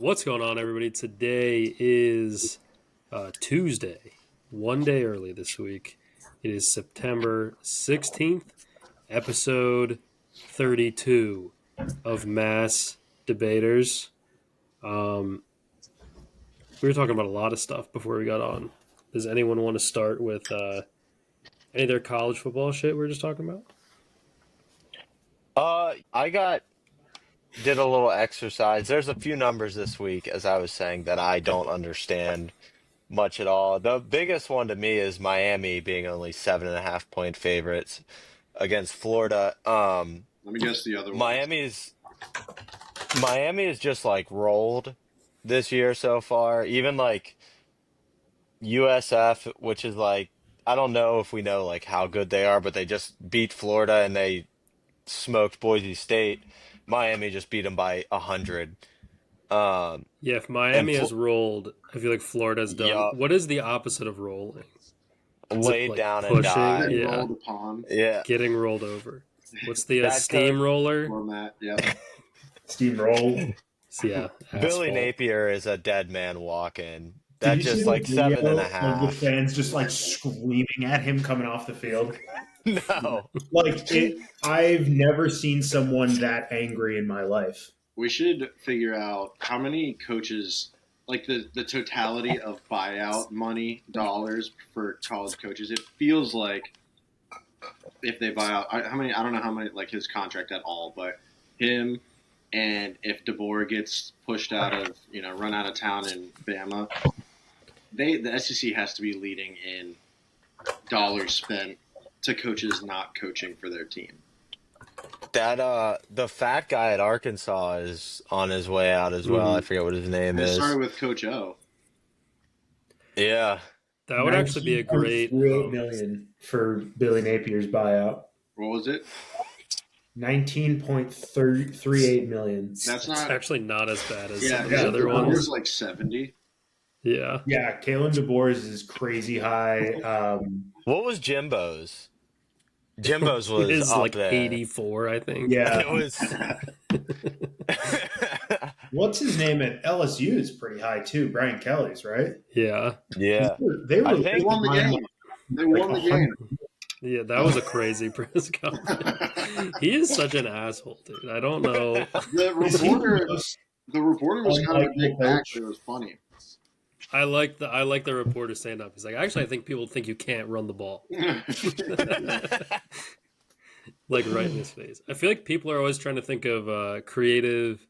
What's going on, everybody? Today is Tuesday, one day early this week. It is September 16th, episode 32 of Mass Debaters. We were talking about a lot of stuff before we got on. Does anyone want to start with any of their college football shit we were just talking about? I did a little exercise. There's a few numbers this week, as I was saying, that I don't understand much at all. The biggest one to me is Miami being only 7.5 point favorites against Florida. Let me guess the other one. Miami is just like rolled this year so far. Even like USF, which is like I don't know if we know like how good they are, but they just beat Florida and they smoked Boise State. Miami just beat them by 100. Yeah, if And Miami has rolled, I feel like Florida's done. yup, What is the opposite of rolling? Is it laid like down and pushing? died. Getting Yeah. rolled upon Yeah, Getting rolled over. What's the that coach steamroller? format. Yeah. Steamroll. Yeah, Billy asphalt. Napier is a dead man walking. Did That you see just the like seven and video a of the half. fans just like screaming at him coming off the field? No. I've never seen someone that angry in my life. We should figure out how many coaches, like the totality of buyout money, dollars for college coaches. It feels like if they buy out, I don't know how many, like his contract at all, but him and if DeBoer gets pushed out of, run out of town in Bama, the SEC has to be leading in dollars spent to coaches not coaching for their team. That the fat guy at Arkansas is on his way out as well. I Mhm. forget what his name It is. started with Coach O. Yeah. That would actually be a great. 19.38 million for Billy Napier's buyout. What was it? 19.38 million. That's It's not. actually not as bad as Yeah, some of the Yeah, other DeBoer's ones. like 70. Yeah, yeah. Kalen DeBoer's is crazy high. What was Jimbo's? Jimbo's was is up like there. 84, I think. Yeah. It was. What's his name at LSU is pretty high too. Brian Kelly's, right? Yeah, Yeah. They I were They think won the game. They won the game. yeah, that was a crazy press conference. He is such an asshole, dude. I don't know. The reporter was kind of a big back. It was funny. I like the reporter stand up. He's like, actually, I think people think you can't run the ball. Like right in his face. I feel like people are always trying to think of creative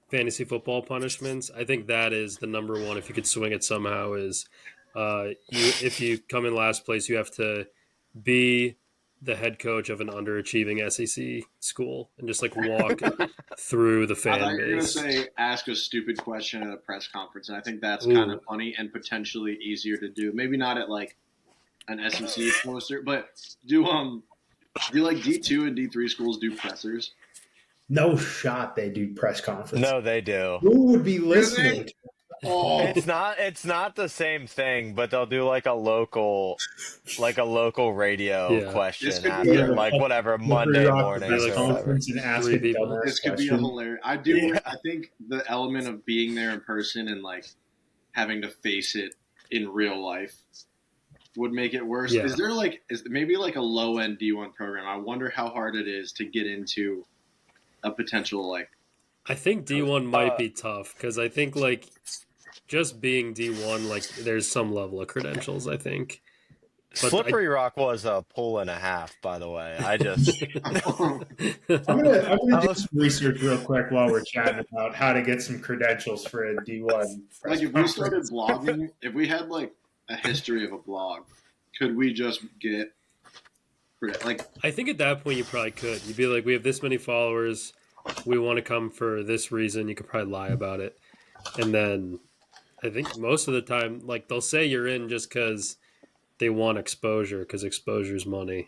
fantasy football punishments. I think that is the number one. If you could swing it somehow, is if you come in last place, you have to be the head coach of an underachieving SEC school and just like walk through the I fan thought you were going to base. say ask a stupid question at a press conference, and I think that's kind of funny and potentially easier to do. Maybe not at like an SEC poster, but do like D2 and D3 schools do pressers? no shot they do press conference. No, they do. Who would be listening? Oh, It's not the same thing, but they'll do like a local radio Yeah. This question could after be like whatever Monday morning press or press whatever. conference and ask Three a people. dumbass this could be a question. hilarious. I think the element of being there in person and like having to face it in real life would make it worse. Yeah. Is there maybe like a low end D1 program? I wonder how hard it is to get into a potential like. I think D1 might be tough because I think like just being D1, like there's some level of credentials, I think. But Slippery Rock was a pull and a half, by the way. I just I'm gonna do some research real quick while we're chatting about how to get some credentials for a D1 press Like if we started conference. blogging, if we had like a history of a blog, could we just get like I think at that point you probably could. You'd be like, we have this many followers. We want to come for this reason. You could probably lie about it. And then I think most of the time, like they'll say you're in just because they want exposure because exposure is money.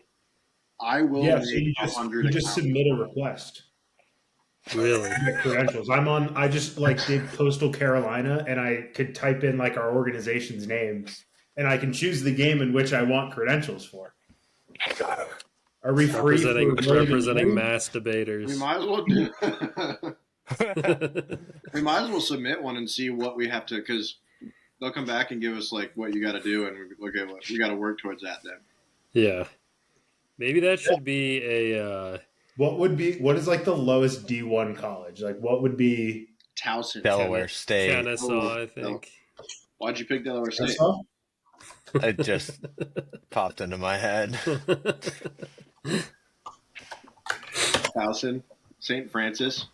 I will Yeah, so you make just, 100 you just accounts. submit a request. Really? to get credentials. I just like did Coastal Carolina and I could type in like our organization's name and I can choose the game in which I want credentials for. Are we free for Representing William and Mass We Debaters. might as well do. We might as well submit one and see what we have to, because they'll come back and give us like what you got to do, and we got to work towards that then. Yeah. Maybe that should be a. What is like the lowest D1 college? Like what would be Towson, Delaware State. Kennesaw, I think. Why'd you pick Delaware State? Kennesaw? It just popped into my head. Towson, St. Francis.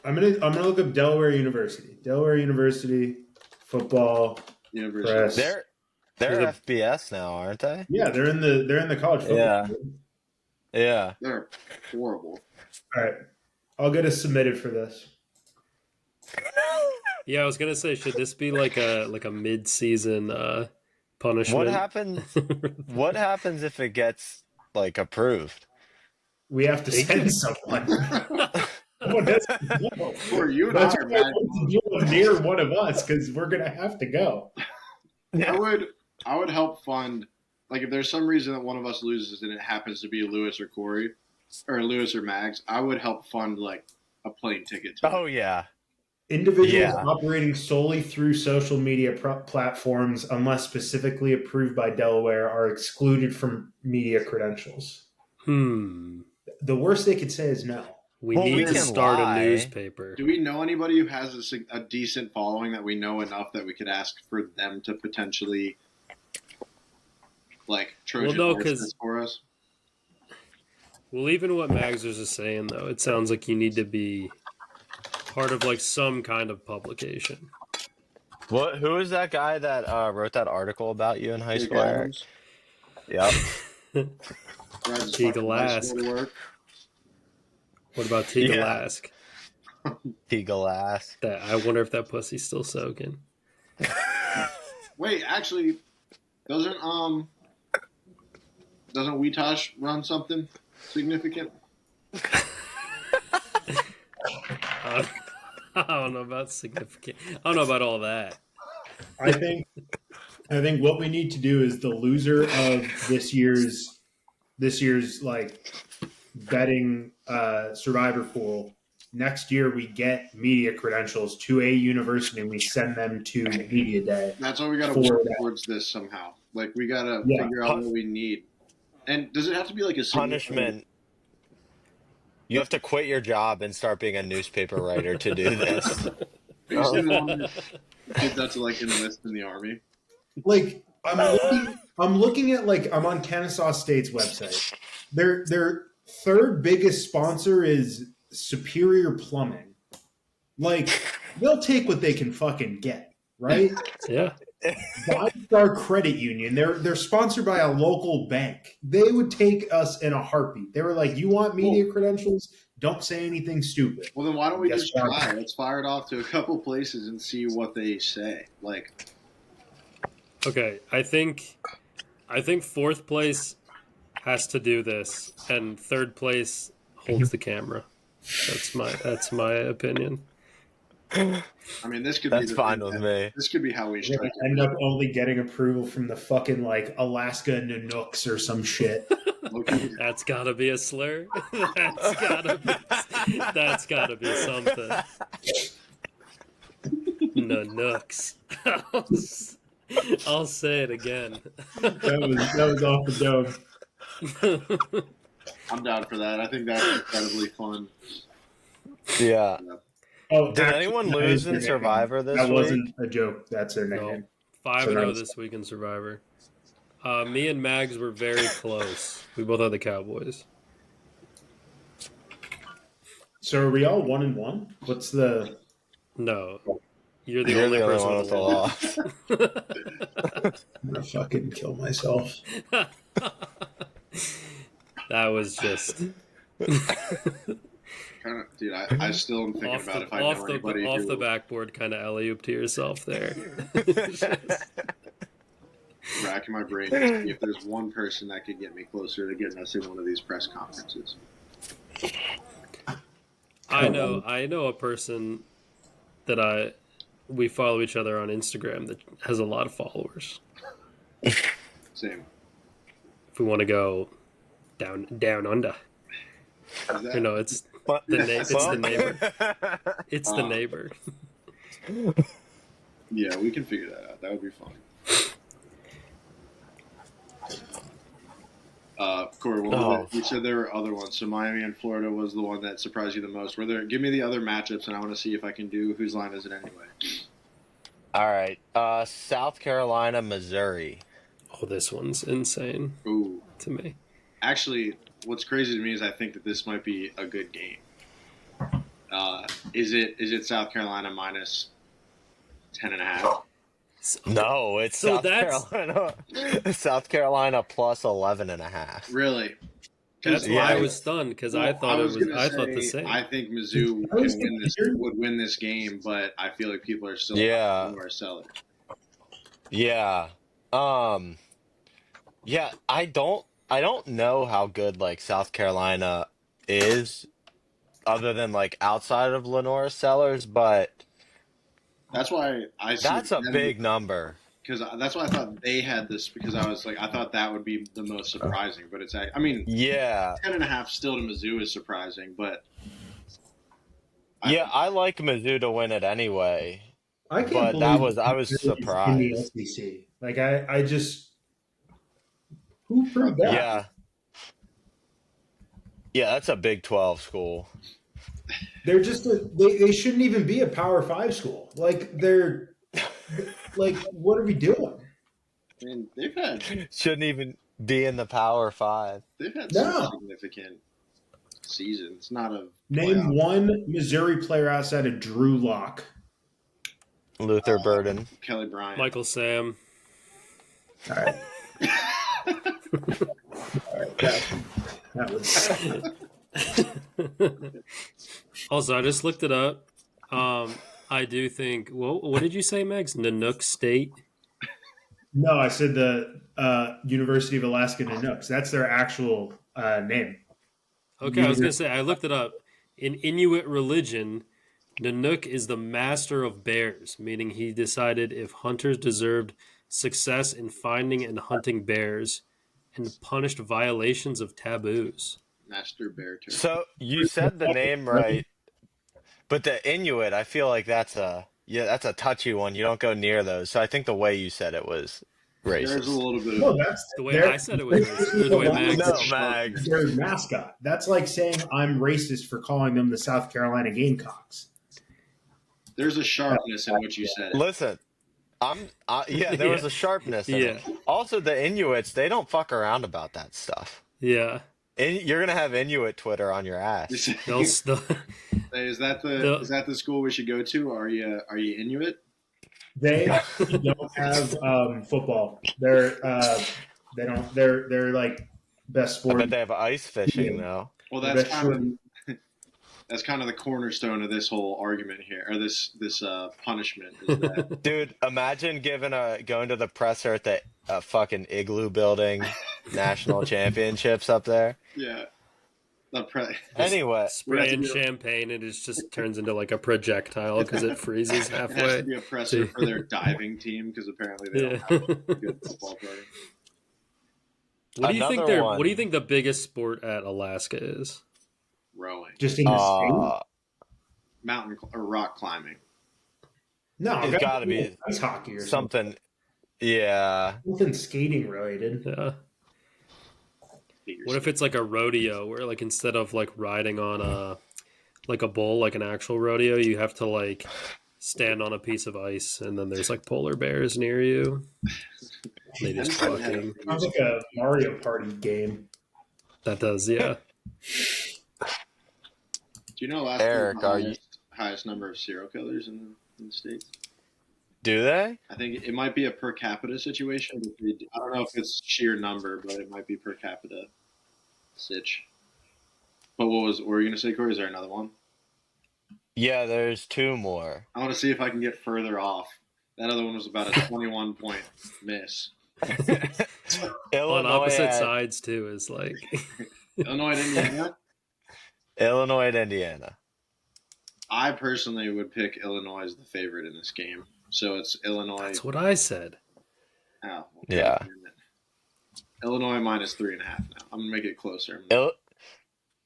I'm gonna look up Delaware University. Delaware University football University. press. They're FBS now, aren't they? Yeah, they're in the college football. Yeah. Field. Yeah. They're horrible. All right, I'll get us submitted for this. Yeah, I was gonna say, should this be like a mid-season punishment? What happens if it gets like approved? We have to send someone. Someone has to go. Or you and That's I are why I mad. want to do near one of us because we're gonna have to go. I would help fund, like, if there's some reason that one of us loses and it happens to be Lewis or Corey, or Lewis or Mags, I would help fund like a plane ticket to Oh yeah. Individuals operating solely through social media platforms, unless specifically approved by Delaware, are excluded from media credentials. The worst they could say is no. We need to start a newspaper. Do we know anybody who has a decent following that we know enough that we could ask for them to potentially, like, Trojan horse this for us? Well, even what Magsers is saying, though, it sounds like you need to be part of like some kind of publication. Who is that guy that wrote that article about you in high school, Eric? Yep. Teague Alask. What about Teague Alask? Teague Alask. I wonder if that pussy's still soaking. Wait, actually, doesn't Weetosh run something significant? I don't know about significant. I don't know about all that. I think what we need to do is the loser of this year's like betting survivor pool. Next year we get media credentials to a university and we send them to media day. That's why we got to work towards this somehow. Like we got to figure out what we need. And does it have to be like a punishment? You have to quit your job and start being a newspaper writer to do this. Kids have to like enlist in the army. Like I'm looking at like I'm on Kennesaw State's website. Their third biggest sponsor is Superior Plumbing. Like they'll take what they can fucking get, right? Yeah. Our credit union. They're sponsored by a local bank. They would take us in a heartbeat. They were like, "You want media credentials? Don't say anything stupid." Well, then why don't we just try? Let's fire it off to a couple places and see what they say. Like, okay, I think fourth place has to do this, and third place holds the camera. That's my opinion. I mean, this could be fine with me. This could be how we strike. End up only getting approval from the fucking like Alaska Nanooks or some shit. That's gotta be a slur. That's gotta be something. Nanooks. I'll say it again. That was off the dome. I'm down for that. I think that's incredibly fun. Yeah. Oh, did anyone lose in Survivor this week? That wasn't a joke. That's their name. 5-0 this week in Survivor. Me and Mags were very close. We both had the Cowboys. So are we all 1-1? What's the? No, you're the only person with the loss. I'm gonna fucking kill myself. That was just. Dude, I still am thinking about if I know anybody off the backboard, kind of alley-oop to yourself there. Racking my brain to see if there's one person that could get me closer to getting us in one of these press conferences. I know a person that we follow each other on Instagram that has a lot of followers. Same. If we want to go down under. Is that, it's It's the neighbor. It's the neighbor. Yeah, we can figure that out. That would be fun. Corey, you said there were other ones. So Miami and Florida was the one that surprised you the most. Give me the other matchups, and I want to see if I can do whose line is it anyway. All right. South Carolina, Missouri. Oh, this one's insane. Ooh. To me. Actually, what's crazy to me is I think that this might be a good game. Is it South Carolina minus 10.5? No, it's Carolina. South Carolina plus 11.5. Really? That's why I was stunned because I thought I thought the same. I think Mizzou would win this game, but I feel like people are still more sellers. Yeah. Yeah, I don't know how good like South Carolina is other than like outside of Lenora Sellers, but that's why that's a big number. Because that's why I thought they had this, because I was like, I thought that would be the most surprising, but it's, I mean, 10.5 still to Mizzou is surprising, but I like Mizzou to win it anyway. I was surprised. In the SEC, like I just who proved that? Yeah, that's a Big 12 school. They're just they shouldn't even be a Power 5 school. Like they're like, what are we doing? I mean, they've had shouldn't even be in the Power 5. They've had some significant seasons. Not a name one Missouri player outside of Drew Lock. Luther Burden, Kelly Bryant, Michael Sam. All right. All right. That was. Also, I just looked it up. I do think. Well, what did you say, Megs? Nanooks State. No, I said the University of Alaska Nanooks. That's their actual name. Okay, I was going to say, I looked it up. In Inuit religion, Nanook is the master of bears, meaning he decided if hunters deserved success in finding and hunting bears and punished violations of taboos. Master bear term. So you said the name right, but the Inuit, I feel like that's a touchy one. You don't go near those. So I think the way you said it was racist. There's a little bit of the way I said it was racist. The way Mags. Their mascot. That's like saying I'm racist for calling them the South Carolina Gamecocks. There's a sharpness in what you said. Listen, there was a sharpness in it. Also, the Inuits, they don't fuck around about that stuff. Yeah. You're gonna have Inuit Twitter on your ass. Is that the school we should go to? Are you Inuit? They don't have football. They're like best sport. I bet they have ice fishing though. Well, that's kind of the cornerstone of this whole argument here, or this punishment. Is that... Dude, imagine going to the presser at the fucking Igloo building, national championships up there. Yeah. Anyway, spraying champagne, and it just turns into like a projectile because it freezes halfway. It has to be a presser for their diving team because apparently they don't have a good football player. What do you think the biggest sport at Alaska is? Rowing. Just in the state? Mountain or rock climbing. No, it's got to be ice hockey or something. Yeah, something skating related. Yeah. What if it's like a rodeo where like instead of like riding on a bull, like an actual rodeo, you have to like stand on a piece of ice and then there's like polar bears near you. They just fucking... Sounds like a Mario Party game. That does, yeah. Do you know Eric, highest number of serial killers in the States? Do they? I think it might be a per capita situation. I don't know if it's sheer number, but it might be per capita sitch. But what were you going to say, Corey? Is there another one? Yeah, there's two more. I want to see if I can get further off. That other one was about a 21-point miss. On opposite sides, too, is like... Illinois and Indiana? Illinois and Indiana. I personally would pick Illinois as the favorite in this game. So it's Illinois. That's what I said. Oh, well, yeah. Illinois minus 3.5 now. I'm going to make it closer.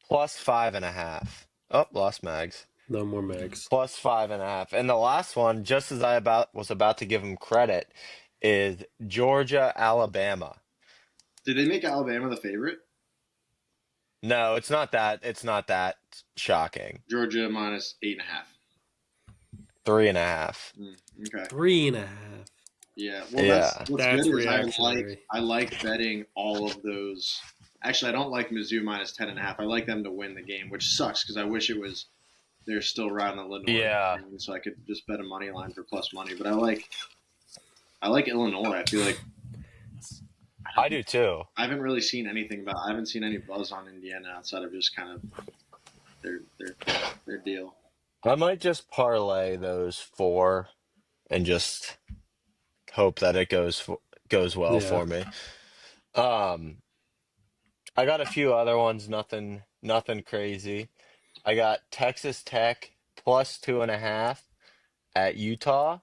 Plus 5.5. Oh, lost Mags. No more Megs. Plus 5.5. And the last one, just as was about to give him credit, is Georgia, Alabama. Did they make Alabama the favorite? No, it's not that. It's not that shocking. Georgia minus 8.5. 3.5. Okay. 3.5. Yeah. Well, Yeah. what's That's good is reactionary. I like betting all of those. Actually, I don't like Mizzou minus 10.5. I like them to win the game, which sucks because I wish it was they're still riding the Illinois. Yeah. So I could just bet a money line for plus money. But I like Illinois. I feel like I do too. I haven't really seen anything about. I haven't seen any buzz on Indiana outside of just kind of their deal. I might just parlay those 4 and just hope that it goes well Yeah. for me. I got a few other ones, nothing crazy. I got Texas Tech plus 2.5 at Utah.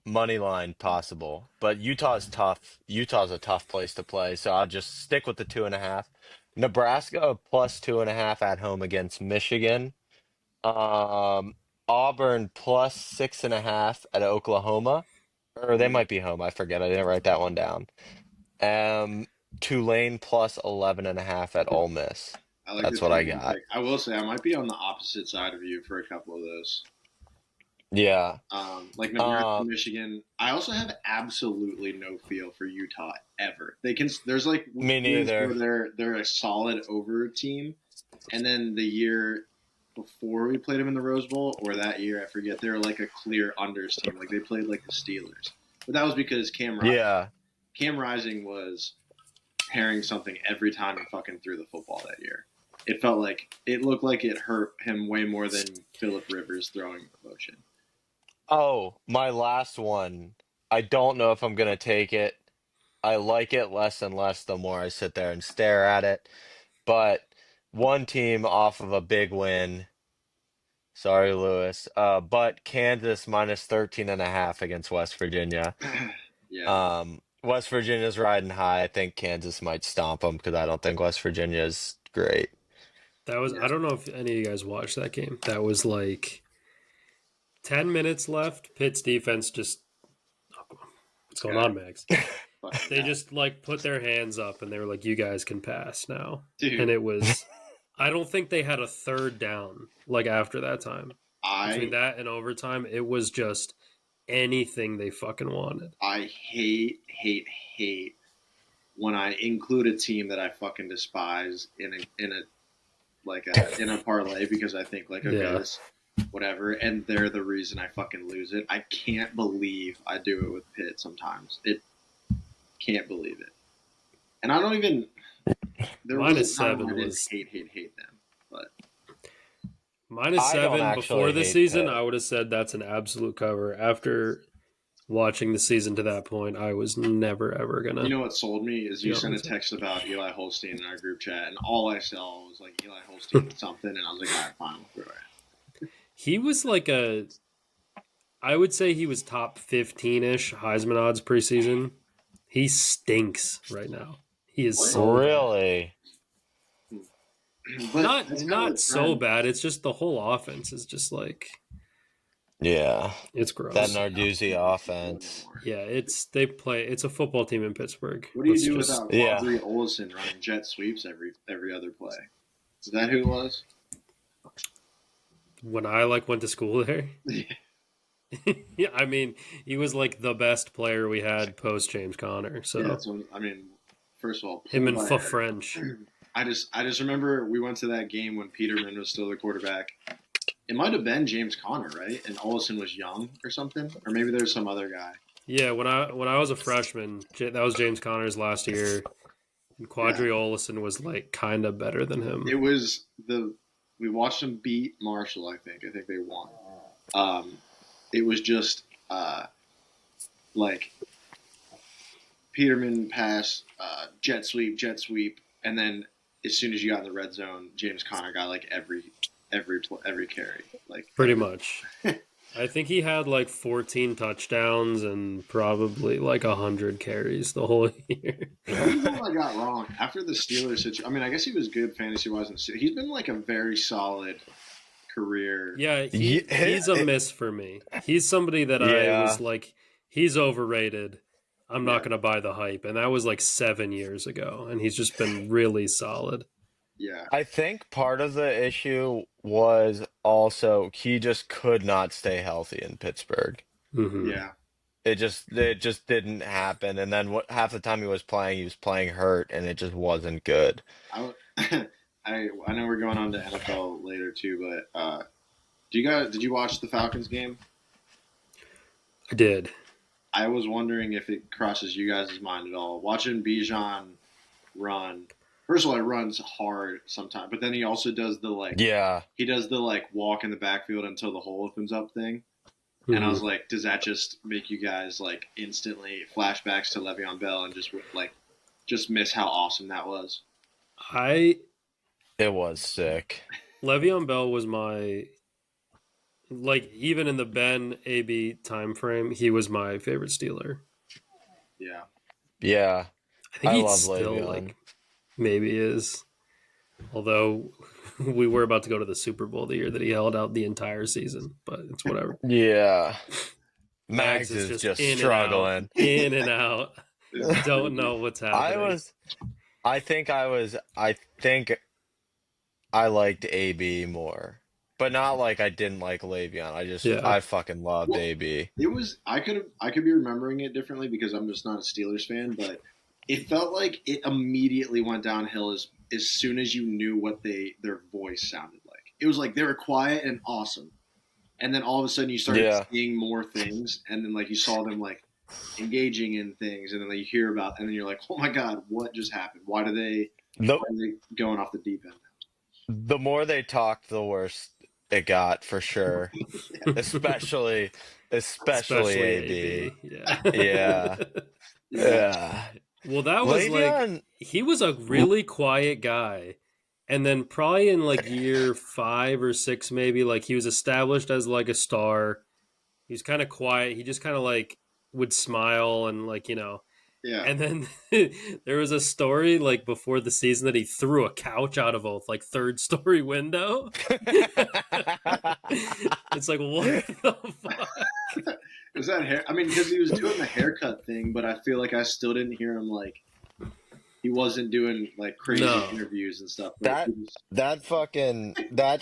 Money line possible, but Utah's tough. Utah's a tough place to play, so I'll just stick with the 2.5. Nebraska plus 2.5 at home against Michigan. Auburn plus 6.5 at Oklahoma, or they might be home. I forget. I didn't write that one down. Tulane plus 11.5 at Ole Miss. I like That's the what I Tulane got. pick. I will say I might be on the opposite side of you for a couple of those. Yeah. Like Nebraska, Michigan. I also have absolutely no feel for Utah ever. There's like Me neither. where they're a solid over team, and then the year before we played them in the Rose Bowl, or that year I forget, they were like a clear unders team. Like they played like the Steelers, but that was because Cam Rising was pairing something every time he fucking threw the football that year. It looked like it hurt him way more than Phillip Rivers throwing motion. Oh, my last one. I don't know if I'm going to take it. I like it less and less the more I sit there and stare at it. But one team off of a big win. Sorry, Lewis. But Kansas minus 13.5 against West Virginia. Yeah. West Virginia's riding high. I think Kansas might stomp them because I don't think West Virginia is great. That was, I don't know if any of you guys watched that game. That was like 10 minutes left. Pitt's defense just, what's going on, Max? They just like put their hands up and they were like, you guys can pass now. Dude. And it was, I don't think they had a third down like after that time. Between that and overtime, it was just anything they fucking wanted. I hate when I include a team that I fucking despise in a parlay because I think like, okay, this whatever, and they're the reason I fucking lose it. I can't believe I do it with Pitt sometimes. Can't believe it. And I don't even minus 7 was hate them. But minus 7 before the season, I would have said that's an absolute cover. After watching the season to that point, I was never ever gonna. You know what sold me is you sent a text about Eli Holstein in our group chat, and all I saw was like Eli Holstein something, and I was like, all right, fine, we'll throw it. He was like I would say he was top 15-ish Heisman odds preseason. He stinks right now. He is so really bad. Not so bad. It's just the whole offense is just like it's gross. That Narduzzi offense. Yeah, it's a football team in Pittsburgh. What do you do without Quadri Olson running jet sweeps every other play? Is that who it was? When I went to school there. Yeah, I mean, he was like the best player we had post James Conner. So first of all, him and French. I just remember we went to that game when Peterman was still the quarterback. It might have been James Conner, right? And Olsen was young or something, or maybe there's some other guy. Yeah, when I was a freshman, that was James Conner's last year, and Quadri Olson was like kind of better than him. It was we watched them beat Marshall. I think they won. It was just like Peterman pass, jet sweep, and then as soon as you got in the red zone, James Conner got like every carry, like pretty much. I think he had like 14 touchdowns and probably like 100 carries the whole year. Here's what I got wrong. After the Steelers situation, I mean, I guess he was good fantasy-wise. He's been like a very solid career. Yeah, he's a miss for me. He's somebody that I was like, he's overrated. I'm not going to buy the hype. And that was like 7 years ago. And he's just been really solid. Yeah. I think part of the issue was also he just could not stay healthy in Pittsburgh. Mm-hmm. Yeah. It just didn't happen. And then half the time he was playing hurt, and it just wasn't good. I know we're going on to NFL later too, but did you watch the Falcons game? I did. I was wondering if it crosses you guys' mind at all. Watching Bijan run. First of all, he runs hard sometimes, but then he also does the walk in the backfield until the hole opens up thing. Mm-hmm. And I was like, does that just make you guys like instantly flashbacks to Le'Veon Bell and just miss how awesome that was? It was sick. Le'Veon Bell was my, like, even in the Ben AB time frame, he was my favorite Steeler. Yeah. Yeah. I think I he's love still Le'Veon. like maybe is. Although we were about to go to the Super Bowl the year that he held out the entire season, but it's whatever. Yeah. Max is just struggling. In and out. Don't know what's happening. I think I liked AB more. But not like I didn't like Le'Veon. I fucking loved AB. I could be remembering it differently because I'm just not a Steelers fan, but it felt like it immediately went downhill as soon as you knew what their voice sounded like. It was like they were quiet and awesome. And then all of a sudden you started seeing more things, and then like you saw them like engaging in things, and then you hear about, and then you're like, oh my God, what just happened? Why are they going off the deep end? The more they talked, the worse it got for sure. especially AB. Yeah. Well, that was Le'Veon, he was a really quiet guy. And then probably in like year 5 or 6, maybe, like he was established as like a star. He was kind of quiet. He just kind of like would smile and like, you know. Yeah. And then there was a story like before the season that he threw a couch out of a like 3rd-story window. It's like, what the fuck? Was that hair? I mean, because he was doing the haircut thing, but I feel like I still didn't hear him like he wasn't doing like crazy interviews and stuff. That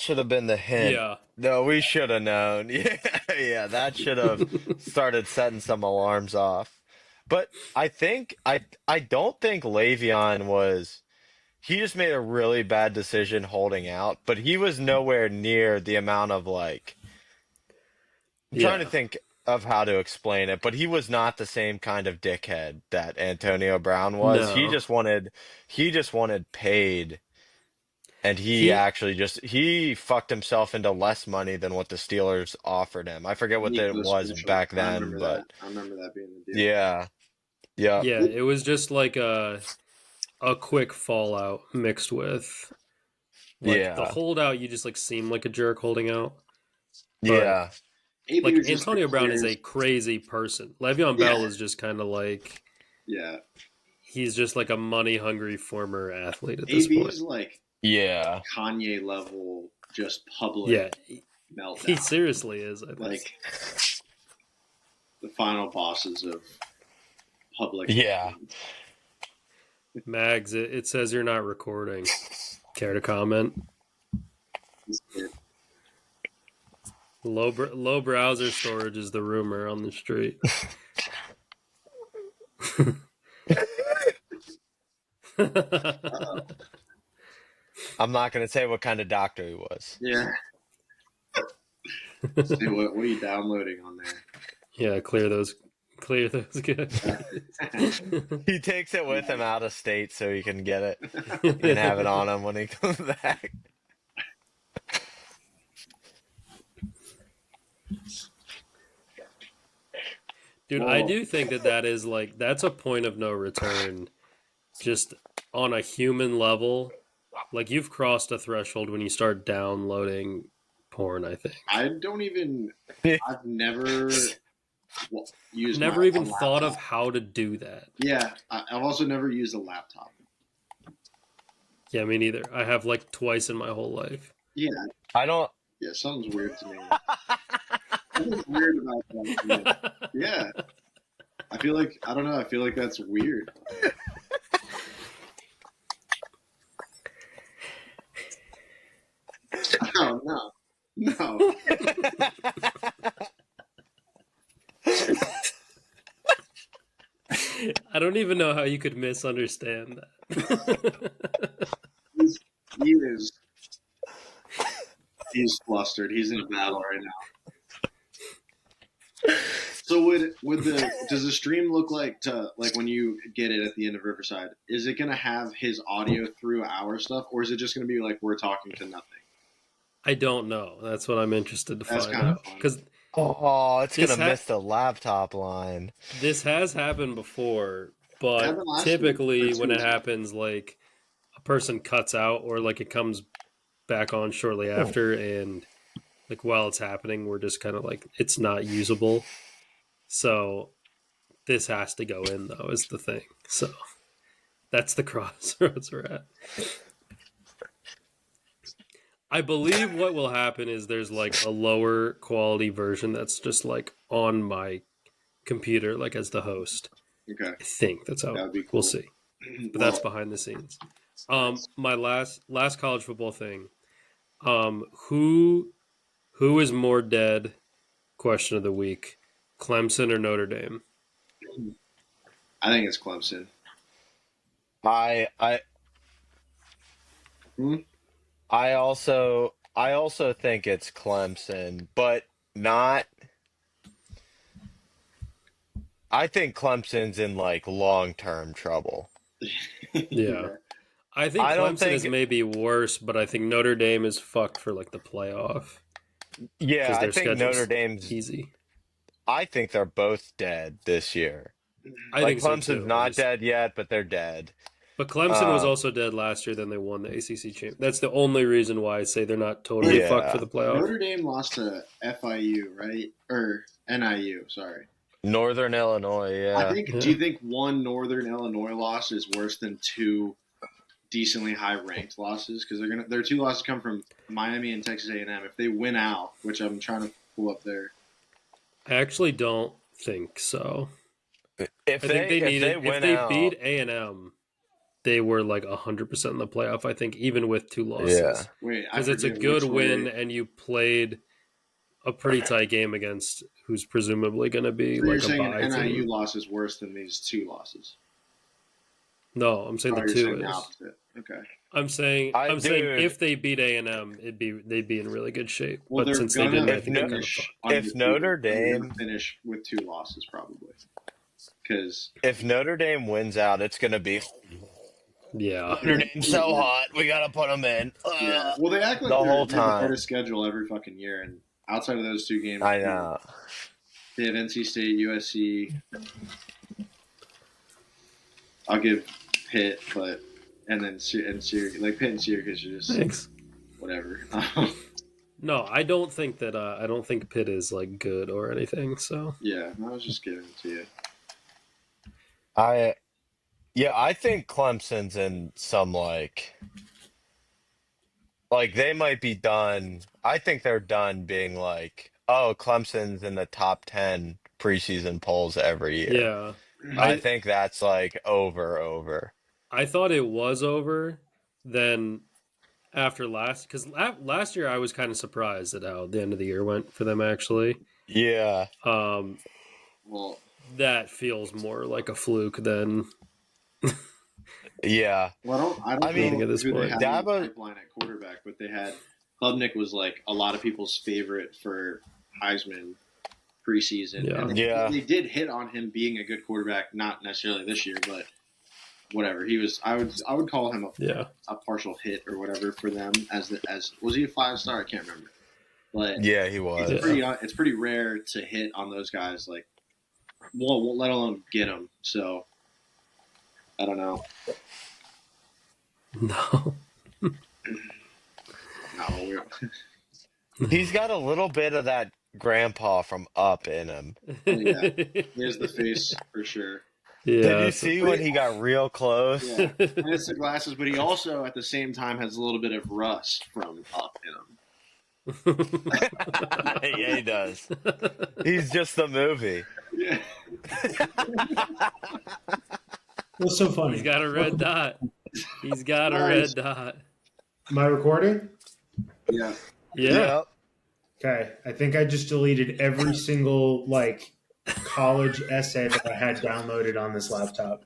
should have been the hint. Yeah. No, we should have known. Yeah, that should have started setting some alarms off. But I don't think Le'Veon was. He just made a really bad decision holding out, but he was nowhere near the amount of like. I'm trying to think of how to explain it, but he was not the same kind of dickhead that Antonio Brown was. No. He just wanted paid, and he fucked himself into less money than what the Steelers offered him. I forget what it was back then, but I remember that being the deal. Yeah. Yeah, it was just like a quick fallout mixed with the holdout. You just like seem like a jerk holding out. But, like Antonio Brown is a crazy person. Le'Veon Bell is just kind of like he's just like a money hungry former athlete at this point. AB's like Kanye level, just public meltdown. He seriously is. I think. Like the final bosses of public. Yeah. Mags, it says you're not recording. Care to comment? Low browser storage is the rumor on the street. I'm not going to say what kind of doctor he was. Yeah. See, what are you downloading on there? Yeah, clear those good. He takes it with him out of state so he can get it and have it on him when he comes back. Dude, I do think that is like, that's a point of no return. Just on a human level, like you've crossed a threshold when you start downloading porn, I think. I've never used Never a even thought of laptop. how to do that. Yeah, I've also never used a laptop. Yeah, me neither. I have like twice in my whole life. Yeah, I don't. yeah, something's weird to me. Something's weird about that. Yeah, I feel like I don't know. I feel like that's weird. Oh no. I don't even know how you could misunderstand that. He's flustered. He's in a battle right now. So does the stream look like when you get it at the end of Riverside? Is it going to have his audio through our stuff, or is it just going to be like we're talking to nothing? I don't know. That's what I'm interested to That's find kinda out. fun. Because it's This gonna miss the laptop line. this has happened before, but Happened last typically week, or when two it weeks ago. happens, like a person cuts out or like it comes back on shortly after, and like while it's happening, we're just kind of like it's not usable. So this has to go in though, is the thing. So that's the crossroads we're at. I believe what will happen is there's like a lower quality version that's just like on my computer, like as the host. Okay, I think that's how that would be cool. we'll see. But that's behind the scenes. My last college football thing. Who is more dead? Question of the week: Clemson or Notre Dame? I think it's Clemson. I Hmm? I also think it's Clemson, but not. I think Clemson's in like long-term trouble. Yeah. I think I don't Clemson is think. maybe worse, but I think Notre Dame is fucked for like the playoff Yeah, because I their think Notre schedule's Dame's. easy. I think they're both dead this year. I Like think so Clemson's too. not dead yet, but they're dead. But Clemson was Um, also dead last year. Then they won the ACC champ. That's the only reason why I say they're not totally fucked for yeah, the playoff. Notre Dame lost to FIU, right? Or NIU, sorry. Northern Illinois. Yeah, Do you think one Northern Illinois loss is worse than two decently high ranked losses? Because their two losses come from Miami and Texas A&M. If they win out, which I'm trying to pull up there. I actually don't think so. if I think they needed. win If they out, beat A&M, they were like 100% in the playoff. I think even with two yeah, losses, Wait, I because it's a forget good which win, way. and you played a pretty tight game against who's presumably going to be So you're like a saying bye an NIU team. loss is worse than these two losses? No, I'm saying Oh, the you're two saying the is. opposite. Okay. I'm saying dude, if they beat A&M, they'd be in really good shape. Well, But they're since they gonna didn't, I think they're kind of finish fucked. if undefeated. Notre They're gonna Dame, finish with two losses probably. Because if Notre Dame wins out, it's gonna be Yeah. Notre Dame's so hot. We gotta put them in. yeah, well, they act like The they whole have the time. hardest schedule every fucking year, and outside of those two games, I know. they have NC State, USC. I'll give Pitt, and then Syracuse, like Pitt and Syracuse are just Thanks. whatever. No, I don't think that. I don't think Pitt is like good or anything. So Yeah, I was just giving it to you. I think Clemson's in some like they might be done. I think they're done being like, oh, Clemson's in the top 10 preseason polls every year. yeah, I I think that's like over. I thought it was over. Then after because last year I was kind of surprised at how the end of the year went for them. Actually, Yeah. Well, that feels more like a fluke than Yeah. I don't I mean, know at this who they point. had in the Dabo, pipeline at quarterback, but they had Klubnik was like a lot of people's favorite for Heisman preseason. Yeah. And Yeah. they did hit on him being a good quarterback, not necessarily this year, but whatever. He was. I would call him a partial hit or whatever for them as was he a 5-star? I can't remember. But yeah, he was. it's pretty rare to hit on those guys. Like, well, let alone get them. So I don't know. No. No, He's got a little bit of that grandpa from Up in him. Oh, yeah. He has the face for sure. Did Yeah. you see when he got real close? Yeah, and it's the glasses, but he also at the same time has a little bit of Russ from Up in him. Yeah, he does. He's just the movie. Yeah. What's so funny? He's got a red dot. He's got a Nice. red dot. Am I recording? Yeah. Yeah. Okay. I think I just deleted every single college essay that I had downloaded on this laptop.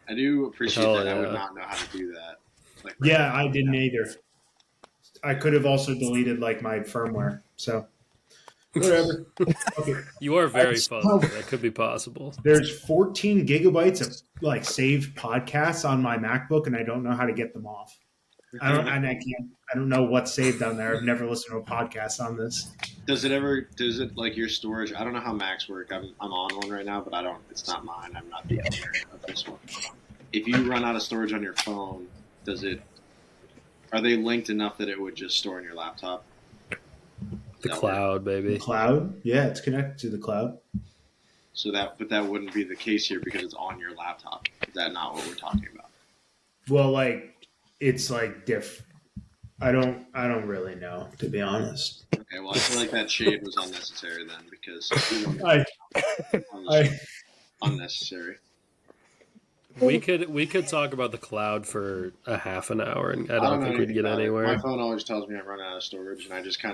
I do appreciate Hell that. I yeah. would not know how to do that. Yeah, I didn't either. I could have also deleted my firmware. So whatever. Okay. You are very That's- fuzzy. That could be possible. There's 14 gigabytes of saved podcasts on my MacBook, and I don't know how to get them off. I don't know what's saved on there. I've never listened to a podcast on this. Does it your storage? I don't know how Macs work. I'm on one right now, but I don't. It's not mine. I'm not the owner of this one. If you run out of storage on your phone, are they linked enough that it would just store in your laptop? The cloud, baby. Cloud? Yeah, it's connected to the cloud. But that wouldn't be the case here because it's on your laptop. Is that not what we're talking about? Well, it's diff. I don't really know, to be honest. Okay, well, I feel like that shade was unnecessary then because unnecessary. We could talk about the cloud for a half an hour, and I don't think we'd get anywhere. My phone always tells me I'm running out of storage, and I just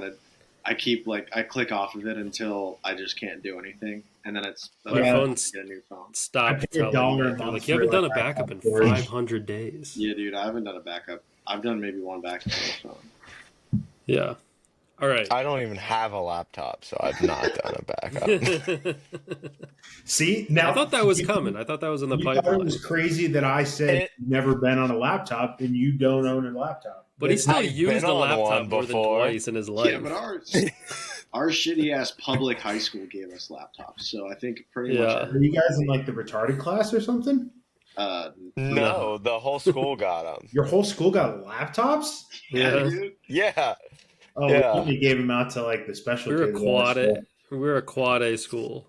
I click off of it until I just can't do anything, and then My phone get a new phone. stopped I pay $1 telling a me. month You haven't for, done a backup in storage. 500 days. Yeah, dude, I haven't done a backup. I've done maybe one backup on my phone. Yeah. All right. I don't even have a laptop, so I've not done a backup. See, now I thought that was coming. I thought that was in the You thought it pipeline. was crazy that I said you've never been on a laptop and you don't own a laptop. But he still I've used been a on laptop one more than before. twice in his life. Yeah, but our shitty ass public high school gave us laptops, so I think pretty Yeah. much. Are you guys in the retarded class or something? No, the whole school got them. Your whole school got laptops? Yeah. dude. Yeah. Oh, Yeah. we only gave them out to the special We were a kids. quad A. We were a quad A school.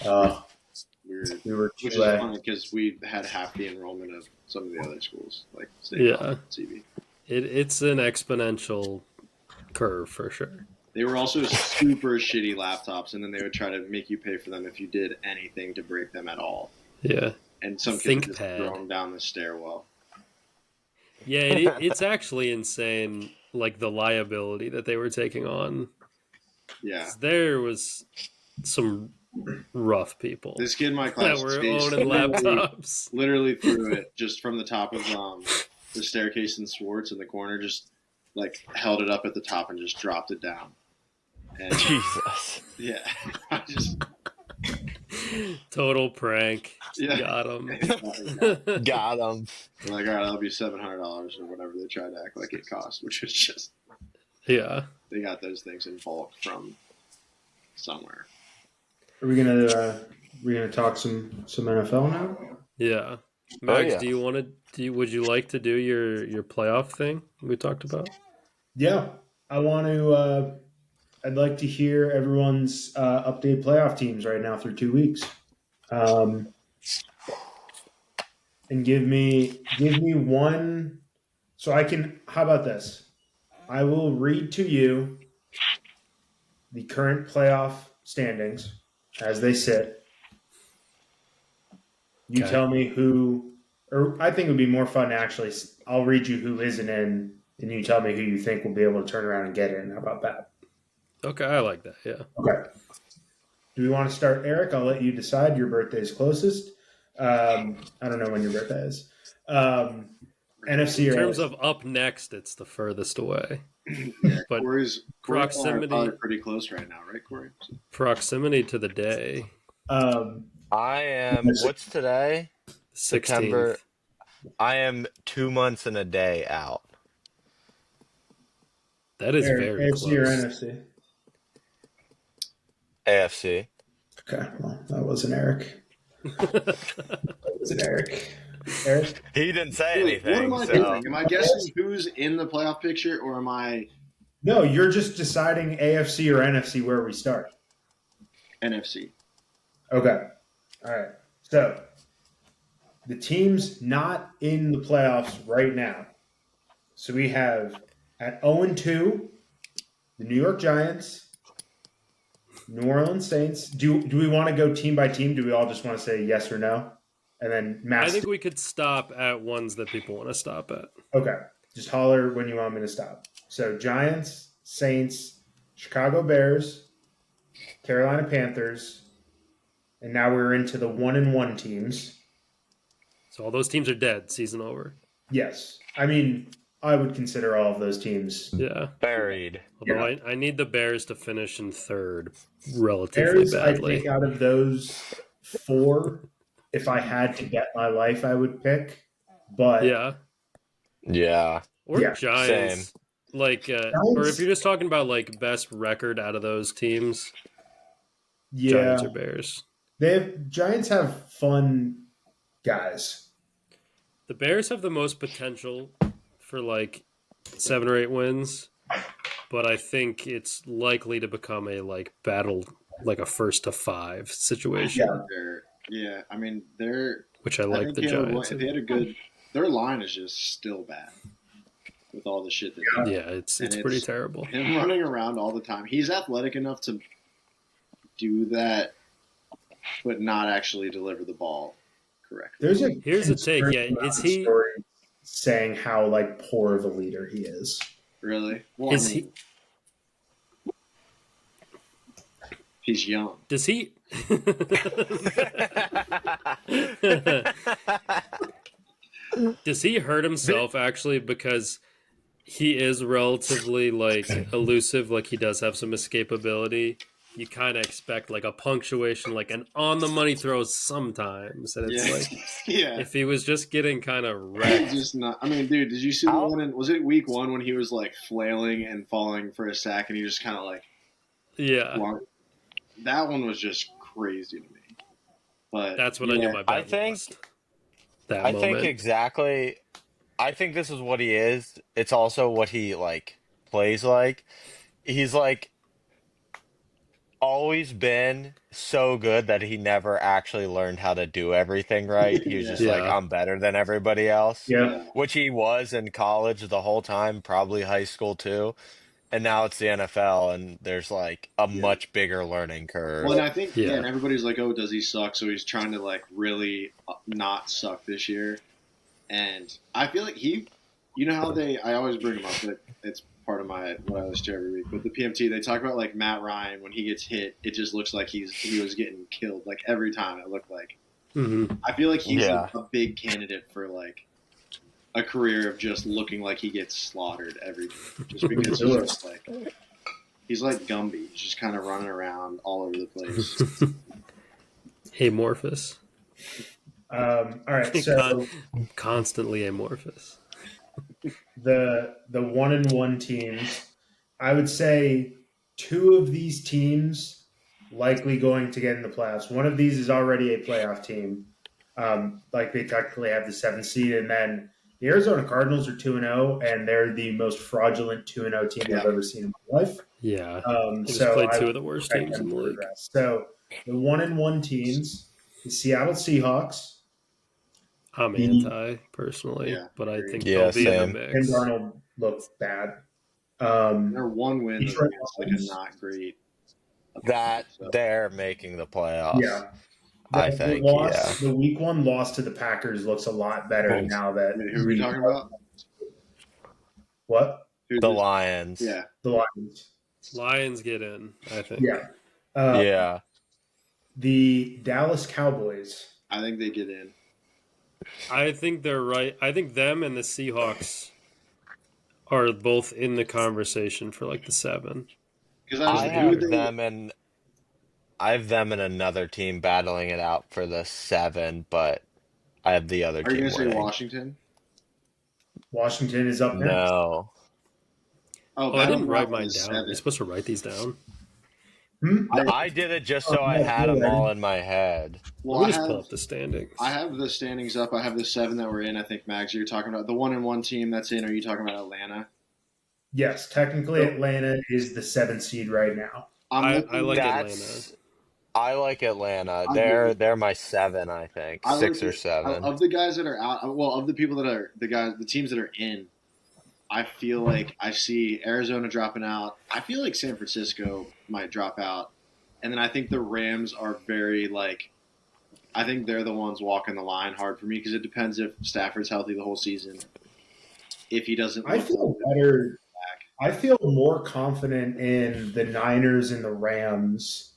Weird. We were Which is 2A. funny because we had half the enrollment of some of the other schools, like State Yeah. College and CB. It's an exponential curve for sure. They were also super shitty laptops, and then they would try to make you pay for them if you did anything to break them at all. Yeah. And some kids would just ThinkPad. throw them down the stairwell. Yeah, it's actually insane, the liability that they were taking on. Yeah. There was some rough people This kid in my class that were space owning laptops. literally threw it just from the top of the staircase in Swartz in the corner, just held it up at the top and just dropped it down. And Jesus. yeah, I just Total prank. Yeah. Got him. Got them. all right, that'll be $700 or whatever they tried to act like it cost, which was just Yeah. they got those things in bulk from somewhere. Are we gonna talk some NFL now? Yeah. Max, yeah. would you like to do your playoff thing we talked about? Yeah, I want to. I'd like to hear everyone's updated playoff teams right now through 2 weeks, and give me one. So I can. How about this? I will read to you the current playoff standings as they sit. You Okay. tell me who, or I think it would be more fun to actually. I'll read you who isn't in, and you tell me who you think will be able to turn around and get in. How about that? Okay, I like that. Yeah. Okay. Do we want to start, Eric? I'll let you decide. Your birthday's closest. I don't know when your birthday is. NFC In or terms AFC? of up next, it's the furthest away. Yeah, But Corey's proximity- probably pretty close right now, right, Corey? Proximity to the day. I am, what's today? 16th. September. I am 2 months and a day out. That is Eric, very AFC or close. NFC? AFC. Okay, well, that wasn't Eric. That wasn't Eric. Eric? He didn't say Wait, anything. what am I so. doing? Am I guessing who's in the playoff picture, or am I No, you're just deciding AFC or NFC where we start. NFC. Okay. All right. So the teams not in the playoffs right now. So we have at 0-2, the New York Giants, New Orleans Saints. Do we want to go team by team? Do we all just want to say yes or no? And then I think we could stop at ones that people want to stop at. Okay. Just holler when you want me to stop. So Giants, Saints, Chicago Bears, Carolina Panthers, and now we're into the 1-1 teams. So all those teams are dead. Season over. Yes. I mean, I would consider all of those teams. Yeah. Buried. Although I need the Bears to finish in third relatively Bears, badly. I think out of those 4, if I had to bet my life, I would pick. But Yeah. Or Yeah, Giants. same. Or if you're just talking about like best record out of those teams, yeah, Giants or Bears. Giants have fun guys. The Bears have the most potential for like 7 or 8 wins, but I think it's likely to become a like battle, like a 1st to 5 situation. Yeah. I mean, they're. Which I like the Giants. If they had a good, their line is just still bad with all the shit that. Yeah, it's pretty terrible. Him running around all the time. He's athletic enough to do that, but not actually deliver the ball correctly. Here's a take. Yeah, is he saying how like poor of a leader he is? Really? Well, is he? He's young. Does he? Does he hurt himself actually because he is relatively like elusive, like he does have some escapability? You kind of expect like a punctuation, like an on the money throw sometimes, and it's like if he was just getting kind of wrecked. Just not. I mean, dude, did you see the one? Was it week 1 when he was like flailing and falling for a sack, and he just kind of like that one was just crazy to me. But that's what I knew my bet lost. I think exactly. I think this is what he is. It's also what he like plays like. He's like always been so good that he never actually learned how to do everything right. He was just like, I'm better than everybody else. Yeah. Which he was in college the whole time, probably high school too. And now it's the NFL, and there's like a much bigger learning curve. Well, and I think and everybody's like, "Oh, does he suck?" So he's trying to like really not suck this year. And I feel like you know how I always bring him up, but it's part of what I listen to every week. But the PMT, they talk about like Matt Ryan when he gets hit, it just looks like he was getting killed. Like every time it looked like. Mm-hmm. I feel like he's a big candidate for like a career of just looking like he gets slaughtered every time, just because he's like Gumby. He's just kind of running around all over the place. Amorphous. All right, so constantly amorphous. The 1-1 teams, I would say 2 of these teams likely going to get in the playoffs. One of these is already a playoff team. Like they technically have the 7th seed, and then the Arizona Cardinals are 2-0, and they're the most fraudulent 2-0 team I've ever seen in my life. Yeah. So played 2 of the worst teams in the league. So the 1-1 teams, the Seattle Seahawks. I'm anti personally, but I think they'll be in the mix. And Darnold looks bad. They're 1 win against like a not great. They're making the playoffs. Yeah. I think, the week 1 loss to the Packers looks a lot better now that. Who are we talking about? What? The Lions. Yeah. The Lions. Lions get in, I think. Yeah. The Dallas Cowboys. I think they get in. I think they're right. I think them and the Seahawks are both in the conversation for like the 7. I have them and another team battling it out for the 7, but I have the other team. Are you going to winning. say Washington? Washington is up next. No. Oh, I didn't write mine down. You're supposed to write these down. I did it just so I had them all in my head. Well, Let me just pull up the standings. I have the standings up. I have the 7 that we're in. I think, Mags, you're talking about the 1-1 team that's in. Are you talking about Atlanta? Yes, technically Atlanta is the 7th seed right now. I like Atlanta. I like Atlanta. I'm with They're my 7, I think. I like 6 or it. 7. Of the guys that are out, well, of the people that are the teams that are in, I feel like I see Arizona dropping out. I feel like San Francisco might drop out, and then I think the Rams are very like. I think they're the ones walking the line hard for me because it depends if Stafford's healthy the whole season. If he doesn't, I feel better. I feel more confident in the Niners and the Rams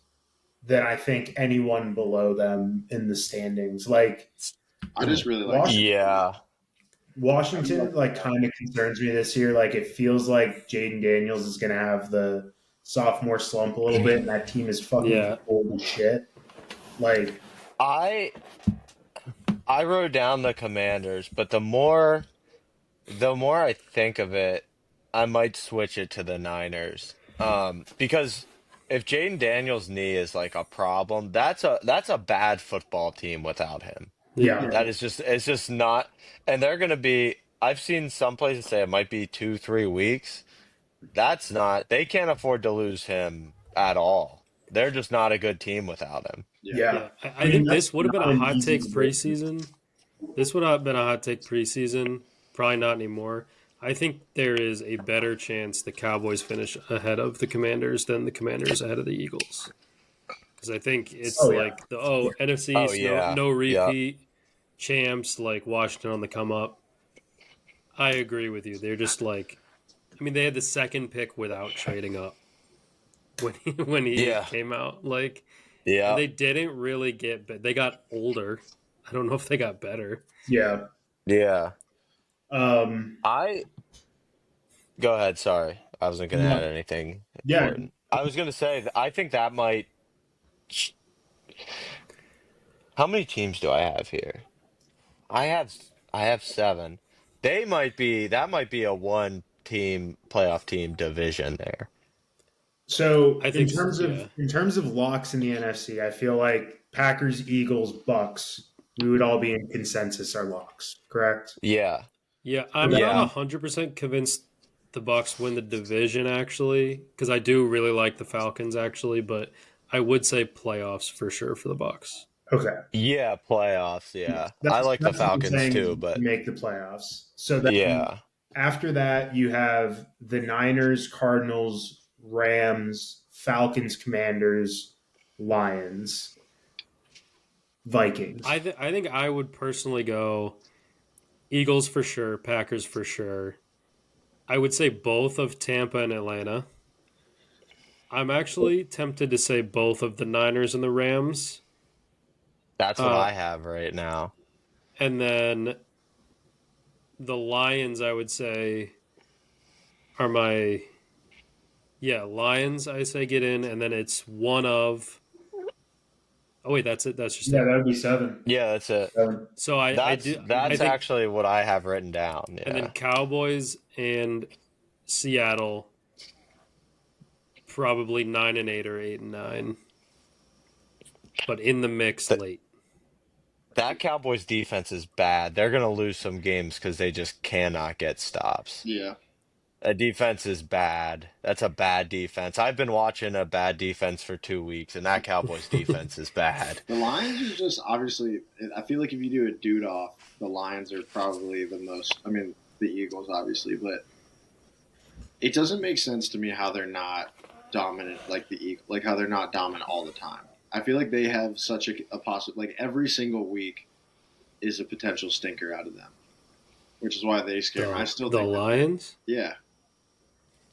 than I think anyone below them in the standings. Like I just really like. Yeah. Washington, like kind of concerns me this year. Like it feels like Jaden Daniels is going to have the sophomore slump a little bit, and that team is fucking old as shit. Like I wrote down the Commanders, but the more I think of it, I might switch it to the Niners. Because if Jaden Daniels' knee is like a problem, that's a bad football team without him. yeah, That is just it's just not, and they're going to be. I've seen some places say it might be 2-3 weeks. That's not. They can't afford to lose him at all. They're just not a good team without him. yeah. I think this would have been not a an hot easy take decision. preseason. This would have been a hot take preseason. Probably not anymore. I think there is a better chance the Cowboys finish ahead of the Commanders than the Commanders ahead of the Eagles. Because I think it's like the NFC East, no repeat champs like Washington on the come up. I agree with you. They're just like, I mean, they had the second pick without trading up when he came out. Like, and they didn't really get, they got older. I don't know if they got better. Yeah. Yeah. I go ahead. Sorry, I wasn't going to add anything important. I was going to say I think that might. How many teams do I have here? I have 7. That might be a 1-team playoff team division there. So I think in terms of locks in the NFC, I feel like Packers, Eagles, Bucks, we would all be in consensus are locks, correct? Yeah. Yeah, I'm not 100% convinced the Bucks win the division actually, because I do really like the Falcons actually, but I would say playoffs for sure for the Bucks. Okay. Yeah, playoffs. Yeah, I like the Falcons too, but make the playoffs. So then after that, you have the Niners, Cardinals, Rams, Falcons, Commanders, Lions, Vikings. I think I would personally go Eagles for sure, Packers for sure. I would say both of Tampa and Atlanta. I'm actually tempted to say both of the Niners and the Rams. That's what I have right now. And then the Lions, I would say, are my... Yeah, Lions, I say get in, and then it's one of... Oh, wait, that's it? That's just that would be 7. Yeah, that's it. 7. So that's actually what I have written down. Yeah. And then Cowboys and Seattle, probably 9-8 or 8-9, but in the mix late. That Cowboys defense is bad. They're going to lose some games because they just cannot get stops. Yeah. That defense is bad. That's a bad defense. I've been watching a bad defense for 2 weeks, and that Cowboys defense is bad. The Lions are just obviously. I feel like if you do a dude off, the Lions are probably the most. I mean, the Eagles obviously, but it doesn't make sense to me how they're not dominant like the Eagles, like how they're not dominant all the time. I feel like they have such a possible. Like every single week is a potential stinker out of them, which is why they scare me. I still think the Lions. Yeah.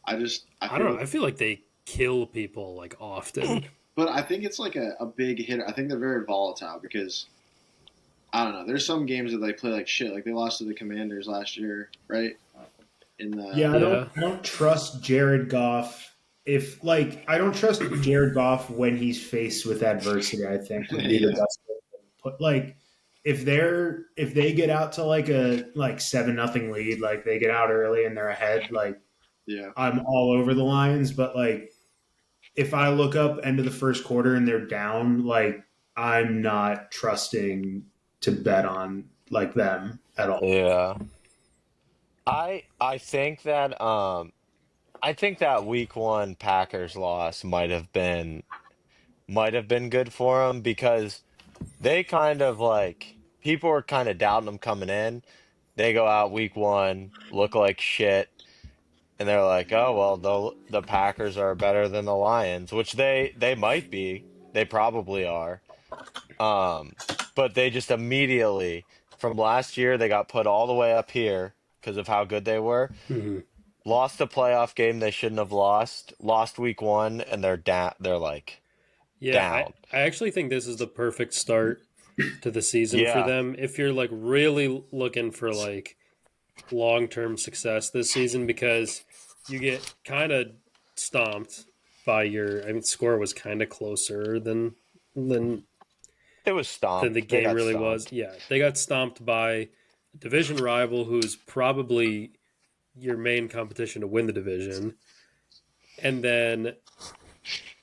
I don't know. I feel like they kill people like often. But I think it's like a big hitter. I think they're very volatile because I don't know. There's some games that they play like shit. Like they lost to the Commanders last year, right? I don't trust Jared Goff. I don't trust Jared Goff when he's faced with adversity. I think would be the best way to put. Like if they get out to like a 7-0 lead, like they get out early and they're ahead, like. Yeah, I'm all over the Lions, but like if I look up end of the first quarter and they're down, like I'm not trusting to bet on like them at all. Yeah. I think that I think that week one Packers loss might have been good for them because they kind of like people were kind of doubting them coming in. They go out week one, look like shit, and they're like, "Oh well, the Packers are better than the Lions," which they might be. They probably are. Um, but they just immediately from last year they got put all the way up here because of how good they were. Mhm. Lost a playoff game they shouldn't have lost. Lost week one, and they're down. They're like Yeah, down. I actually think this is the perfect start to the season for Yeah, them. If you're like really looking for like long-term success this season, because you get kind of stomped by your. I mean, score was kind of closer than it was than the stomped. They game got really was. stomped. Yeah, they got stomped by a division rival who's probably your main competition to win the division, and then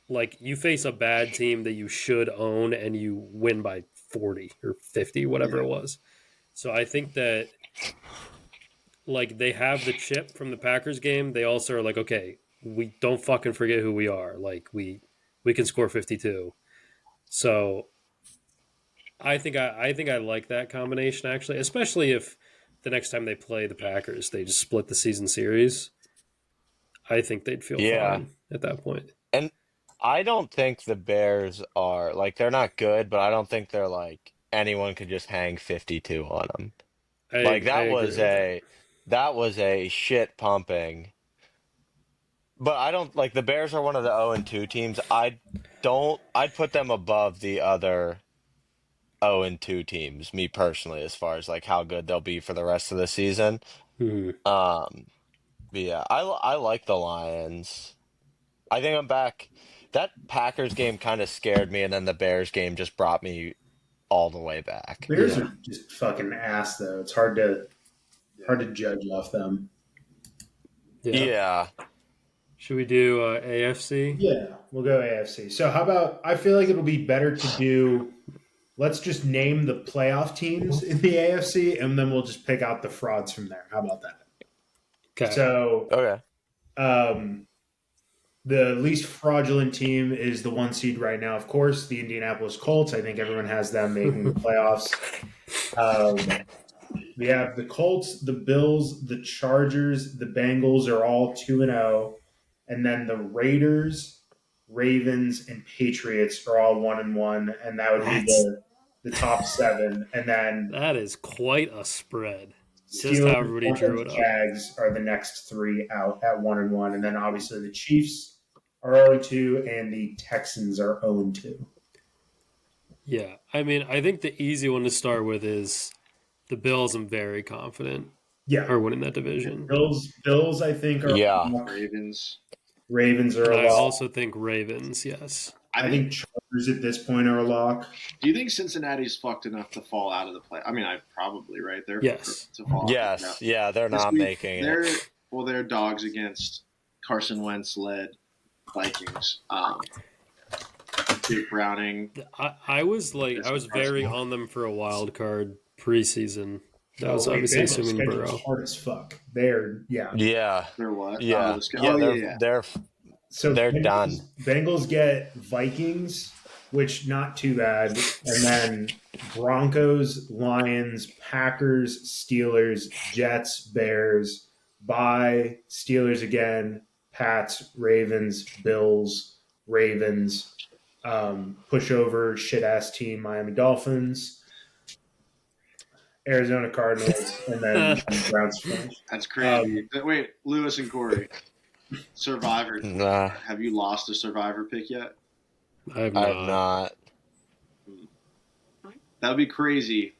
like you face a bad team that you should own and you win by 40 or 50, whatever Yeah. it was. So I think that like they have the chip from the Packers game. They also are like, okay, we don't fucking forget who we are. Like we can score 52. So I think I like that combination actually, especially if the next time they play the Packers, they just split the season series. I think they'd feel Yeah, fine at that point. and I don't think the Bears are like they're not good, but I don't think they're like anyone could just hang 52 on them. Like I agree with that. that was a shit pumping. But I don't like the Bears are one of the 0 and 2 teams. I'd put them above the other 0 and 2 teams, me personally, as far as like how good they'll be for the rest of the season. Hmm. Um, but yeah, I like the Lions. I think I'm back. That Packers game kind of scared me, and then the Bears game just brought me all the way back. Bears Yeah. are just fucking ass though. It's hard to judge off them. Yeah. Yeah, Should we do AFC? Yeah, we'll go AFC. So how about I feel like it'll be better to do let's just name the playoff teams in the AFC and then we'll just pick out the frauds from there. How about that? Okay. So okay. um, the least fraudulent team is the one seed right now, of course, the Indianapolis Colts. I think everyone has them making the playoffs. We have the Colts, the Bills, the Chargers, the Bengals are all 2-0, and then the Raiders, Ravens, and Patriots are all 1-1, and that would be That's the top seven. And then that is quite a spread. Just how Steelers, everybody drew it Lions, up. Jags are the next three out at 1-1, and then obviously the Chiefs are 0-2, and the Texans are 0-2. Yeah. I mean, I think the easy one to start with is the Bills. I'm very confident Yeah, are winning that division. Bills, I think are a Yeah, lock. Ravens. Ravens are And a I lock. also think Ravens, yes. I think Chargers at this point are a lock. Do you think Cincinnati's fucked enough to fall out of the play? I mean, I probably right there. Yes. To fall out. yes, yeah. They're This not week, making they're it. they're dogs against Carson Wentz led Vikings. Jake Browning. I was very on them for a wild card preseason. That was obviously assuming schedule's Burrow. hard as fuck. They're Yeah, They're what? yeah, yeah. Yeah. So They're done. Bengals get Vikings, which not too bad, and then Broncos, Lions, Packers, Steelers, Jets, Bears, bye, Steelers again, Pats, Ravens, Bills, Ravens, pushover shit ass team Miami Dolphins, Arizona Cardinals, and then Browns finish. That's crazy. Wait, Lewis and Corey, Survivor. Nah, Have you lost a Survivor pick yet? I have I have not. not. That would be crazy.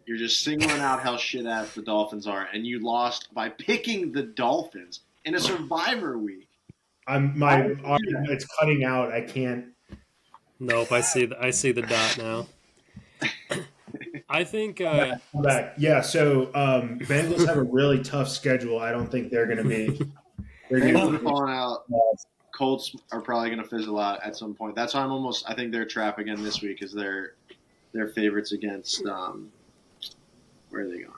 You're just singling out how shit ass the Dolphins are, and you lost by picking the Dolphins in a Survivor week. It's cutting out. I can't. Nope, I see the dot now. I think I'm back. Yeah, so Bengals have a really tough schedule. I don't think they're going to be. They're Bengals going are to falling out. Colts are probably going to fizzle out at some point. That's why I think they're trap again this week because they're favorites against where are they going?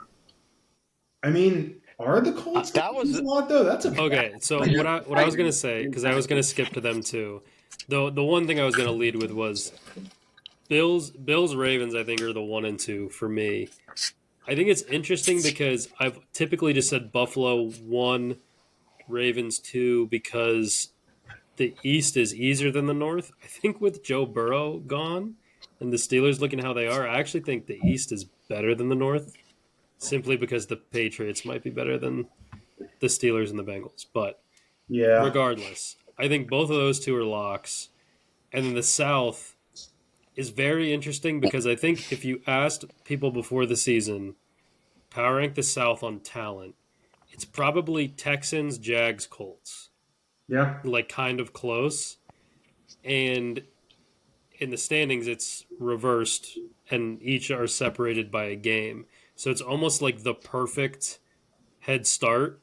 I mean, Are the Colts That was a lot though? That's a Okay, so what I was gonna say, because I was gonna skip to them too. The one thing I was gonna lead with was Bills Ravens. I think are the 1 and 2 for me. I think it's interesting because I've typically just said Buffalo 1, Ravens 2 because the East is easier than the North. I think with Joe Burrow gone and the Steelers looking how they are, I actually think the East is better than the North, simply because the Patriots might be better than the Steelers and the Bengals. But yeah. regardless, I think both of those two are locks. And then the South is very interesting because I think if you asked people before the season, power rank the South on talent, it's probably Texans, Jags, Colts. Yeah. Like kind of close. And in the standings, it's reversed and each are separated by a game. So it's almost like the perfect head start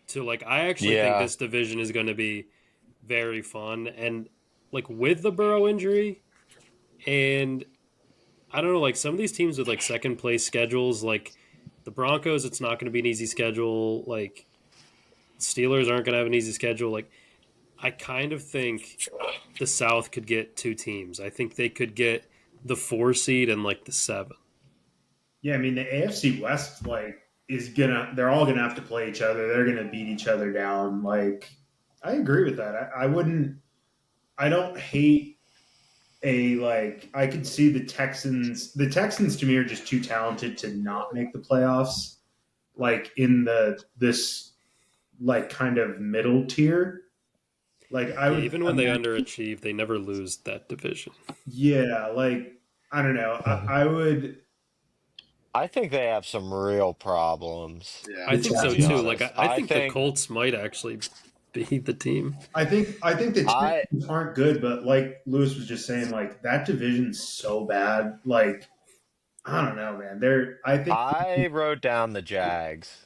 to like, I actually think yeah. this division is going to be very fun. And like with the Burrow injury, and I don't know, like some of these teams with like second place schedules, like the Broncos, it's not going to be an easy schedule. Like Steelers aren't going to have an easy schedule. Like I kind of think the South could get 2 teams. I think they could get the 4 seed and like the 7. Yeah, I mean the AFC West they're all gonna have to play each other. They're gonna beat each other down. Like I agree with that. I don't hate I could see the Texans. The Texans to me are just too talented to not make the playoffs. Like in this like kind of middle tier. Like I Yeah, would even when they underachieve, they never lose that division. yeah, like I don't know. I would I think they have some real problems. Yeah. I think To so be too. Like honest. I think the Colts might actually be the team. I think the I Texans aren't good, but like Lewis was just saying, like that division's so bad. Like I don't know, man. I think I wrote down the Jags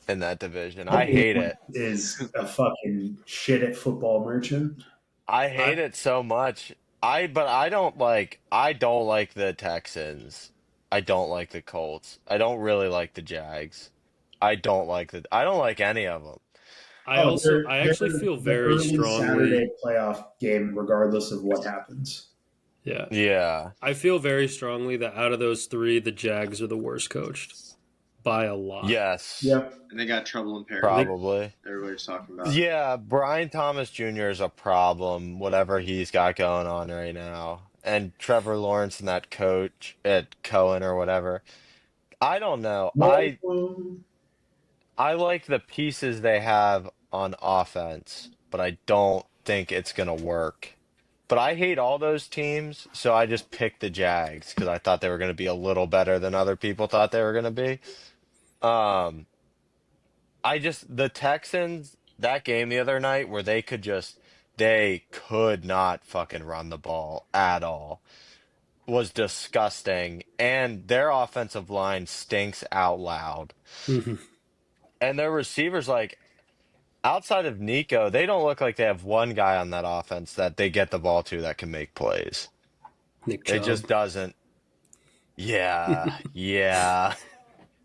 in that division. I hate it. is a fucking shit at football merchant. I I hate it so much. But I don't like the Texans. I don't like the Colts. I don't really like the Jags. I don't like any of them. Oh, I they're actually feel the very early strongly. Saturday playoff game, regardless of what happens. Yeah. Yeah. I feel very strongly that out of those 3, the Jags are the worst coached by a lot. Yes. Yep. And they got trouble in Paris. Probably. Everybody's talking about. Yeah, Brian Thomas Jr. is a problem, whatever he's got going on right now. And Trevor Lawrence and that coach at Cohen or whatever. I don't know. I like the pieces they have on offense, but I don't think it's gonna work. But I hate all those teams, so I just picked the Jags because I thought they were gonna be a little better than other people thought they were gonna be. Um, the Texans, that game the other night where they could not fucking run the ball at all was disgusting. And their offensive line stinks out loud. And their receivers, like, outside of Nico, they don't look like they have one guy on that offense that they get the ball to that can make plays. Nick It Chubb. just doesn't. Yeah, yeah.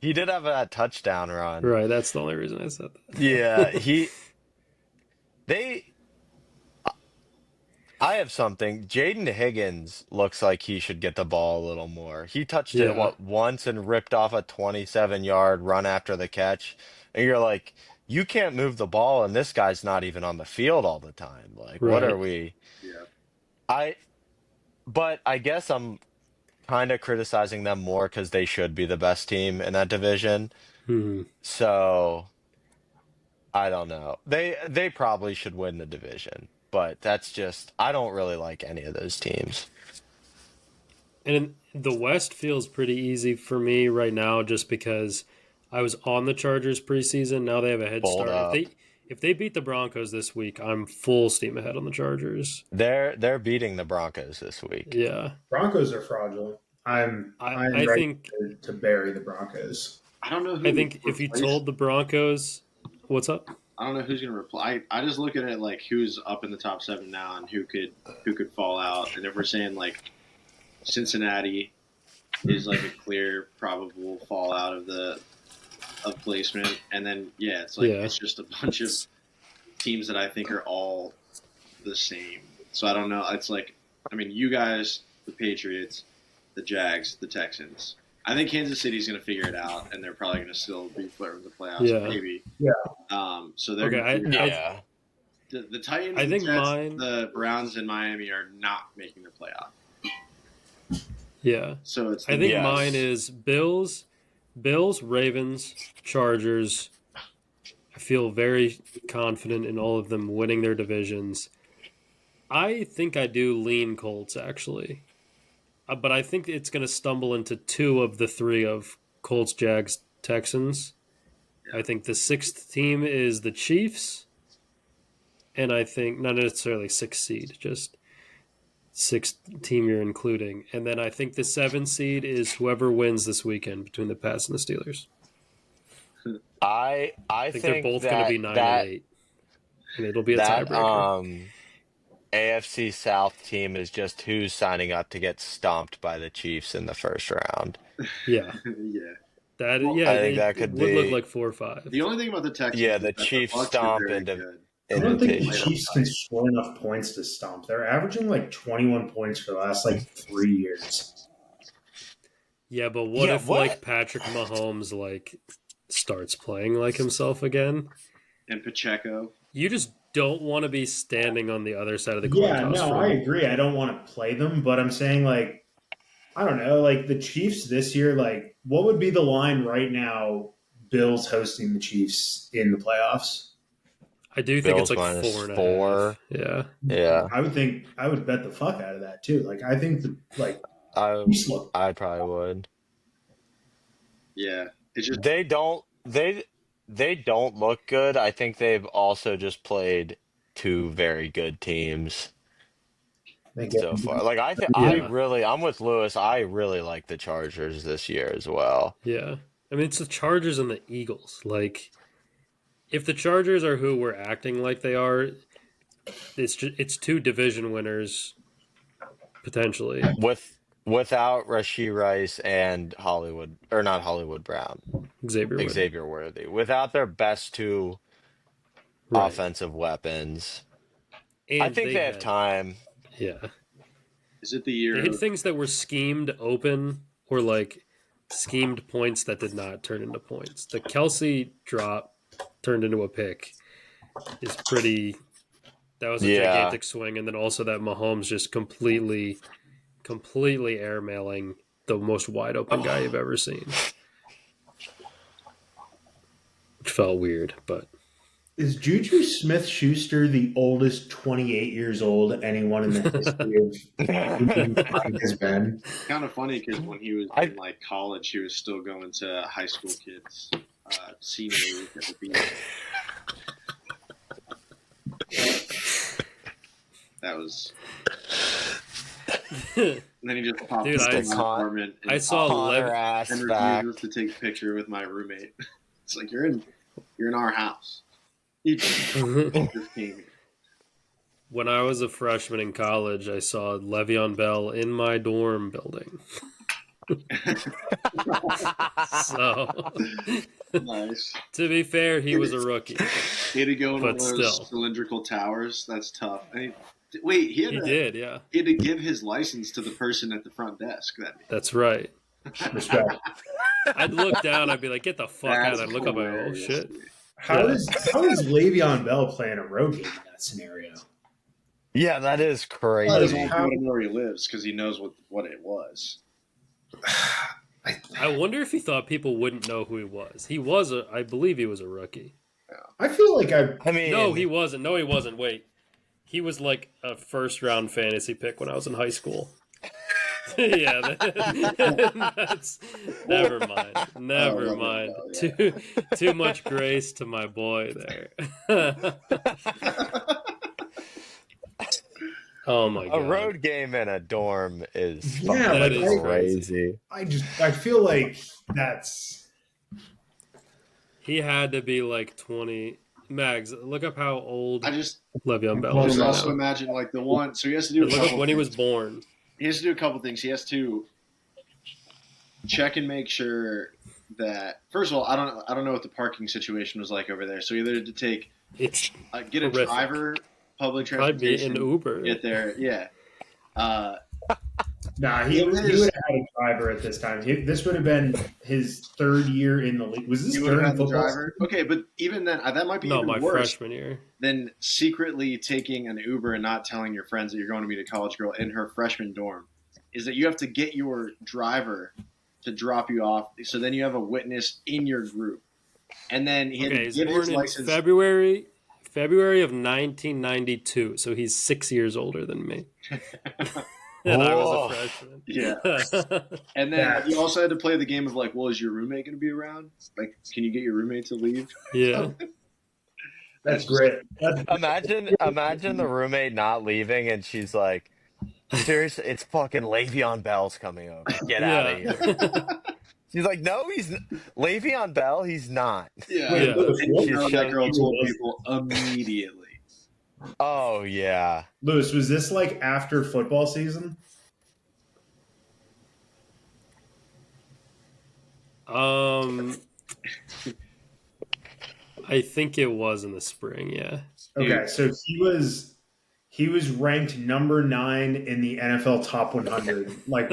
He did have that touchdown run. Right, that's the only reason I said that. Yeah, they I have something. Jaden Higgins looks like he should get the ball a little more. He touched it Yeah. once and ripped off a 27-yard run after the catch. And you're like, you can't move the ball and this guy's not even on the field all the time. Like, what Right. are we? Yeah. But I guess I'm kind of criticizing them more because they should be the best team in that division. Mhm. So I don't know. They probably should win the division, but that's just I don't really like any of those teams. And the West feels pretty easy for me right now just because I was on the Chargers preseason. Now they have a head Hold start. up. If they beat the Broncos this week, I'm full steam ahead on the Chargers. They're beating the Broncos this week. Yeah. Broncos are fraudulent. I'm I ready think to bury the Broncos. I don't know who. I think if you told the Broncos, what's up? I don't know who's going to reply. I just look at it like who's up in the top 7 now and who could fall out. And if we're saying like Cincinnati is like a clear probable fallout of the of placement, and then it's like Yeah. it's just a bunch of teams that I think are all the same. So I don't know. It's like, I mean, you guys, the Patriots, the Jags, the Texans. I think Kansas City's going to figure it out, and they're probably going to still be flirting with the playoffs, Yeah. maybe. Yeah. So they're Okay, going to figure it out. Yeah. The Titans, I think the Jets, mine- the Browns, and Miami are not making the playoff. Yeah. So it's I think Yes. mine is Bills, Ravens, Chargers. I feel very confident in all of them winning their divisions. I think I do lean Colts, actually. But I think it's going to stumble into 2 of the 3 of Colts, Jags, Texans. I think the 6th team is the Chiefs. And I think, not necessarily 6th seed, just 6th team you're including. And then I think the 7th seed is whoever wins this weekend between the Pats and the Steelers. I I think they're both that, going to be 9 that, and 8. And it'll be a that tiebreaker. AFC South team is just who's signing up to get stomped by the Chiefs in the first round. Yeah. yeah. That Well, yeah, I think it, that it could would look be- like 4 or 5. The only thing about the Texans, Yeah, is the that Chiefs Bucs are stomp very into- good. I don't think the Invitation. Chiefs can score enough points to stomp. They're averaging like 21 points for the last like 3 years. Yeah, but what Yeah, if what? like Patrick Mahomes like starts playing like himself again? And Pacheco. You just don't want to be standing on the other side of the coin Yeah, toss. no, for- I agree. I don't want to play them, but I'm saying like, I don't know, like the Chiefs this year, like what would be the line right now? Bills hosting the Chiefs in the playoffs. I do think Bills it's like minus 4.5. 4. Yeah. Yeah, I would bet the fuck out of that too. Like I think the like Chiefs look I probably would. Yeah. It's just They don't look good. I think they've also just played 2 very good teams they get so far. Like Yeah. I'm with Lewis. I really like the Chargers this year as well. Yeah. I mean, it's the Chargers and the Eagles. Like, if the Chargers are who we're acting like they are, it's 2 division winners potentially. Without Rashee Rice and not Hollywood Brown, Xavier Worthy. Without their best 2 Right. offensive weapons. And I think they have had- time. Yeah. is it the year They had of, things that were schemed open or like schemed points that did not turn into points. The Kelsey drop turned into a pick is pretty. That was a Yeah. gigantic swing, and then also that Mahomes just completely airmailing the most wide open guy you've ever seen, which felt weird, but Is Juju Smith-Schuster the oldest 28 years old anyone in the history of has been? kind of funny because when he was in like college, he was still going to high school kids senior week at the beach. That was. And then he just popped Dude, into I- my apartment. And I saw Connor 11 ass and back. refuses to take a picture with my roommate. It's like you're in our house. You just came here. when I was a freshman in college, I saw Le'Veon Bell in my dorm building. So, Nice. to be fair, he was a rookie. He had to go in one But of those still. cylindrical towers. That's tough. Wait, he He did, yeah. had to give his license to the person at the front desk. That's right. Respect. I'd look down, I'd be like, get the fuck out. That's I'd look up, like, oh hilarious. shit. How is Le'Veon Bell playing a road game in that scenario? Yeah, that is He crazy. doesn't want people to know where he lives because he knows what it was. I wonder if he thought people wouldn't know who he was. I believe he was a rookie. I feel like I mean, No, he wasn't. No, he wasn't. Wait. He was like a first round fantasy pick when I was in high school. Yeah, that's never mind. Never Oh, mind. yeah. Too much grace to my boy there. Oh my a god. road game in a dorm is Yeah, fucking that is crazy. I feel like that's He had to be like 20. Mags, look up how old I just Le'Veon Bell Well, is just right also now. imagine like the one. So he has to do a Look up couple when he was things. born. He has to do a couple things. He has to check and make sure that first of all, I don't know what the parking situation was like over there. So either to take It's get a horrific. driver, public Probably be transportation, an Uber. get there. Yeah. Nah, he would have had a driver at this time. This would have been his third year in the league. Was this You would have during had the football? driver. Okay, but even then, that might be No, even my worse freshman year. than secretly taking an Uber and not telling your friends that you're going to meet a college girl in her freshman dorm. Is that you have to get your driver to drop you off, so then you have a witness in your group, and then he had to He's get his born in license. February of 1992, so he's 6 years older than me. And I was a freshman. Yeah. And then you also had to play the game of like, well, is your roommate going to be around? Like, can you get your roommate to leave? Yeah. That's great. Imagine the roommate not leaving, and she's like, "Seriously, it's fucking Le'Veon Bell's coming over. Get out of here." She's like, "No, Le'Veon Bell. He's not." Yeah. Yeah. And you know that girl told people immediately. Oh yeah. Lewis, was this like after football season? I think it was in the spring, yeah. Okay, so he was ranked number 9 in the NFL top 100. Like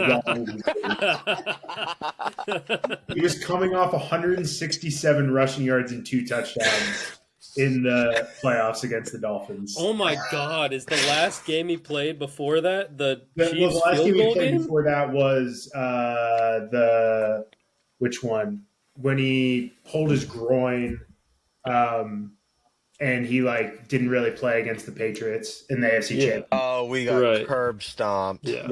he was coming off 167 rushing yards and 2 touchdowns in the playoffs against the Dolphins. Oh my God! Is the last game he played before that the The Chiefs last field game he goal played game? before that was which one? When he pulled his groin, and he like didn't really play against the Patriots in the AFC Championship. Oh, we got curb stomped. Yeah.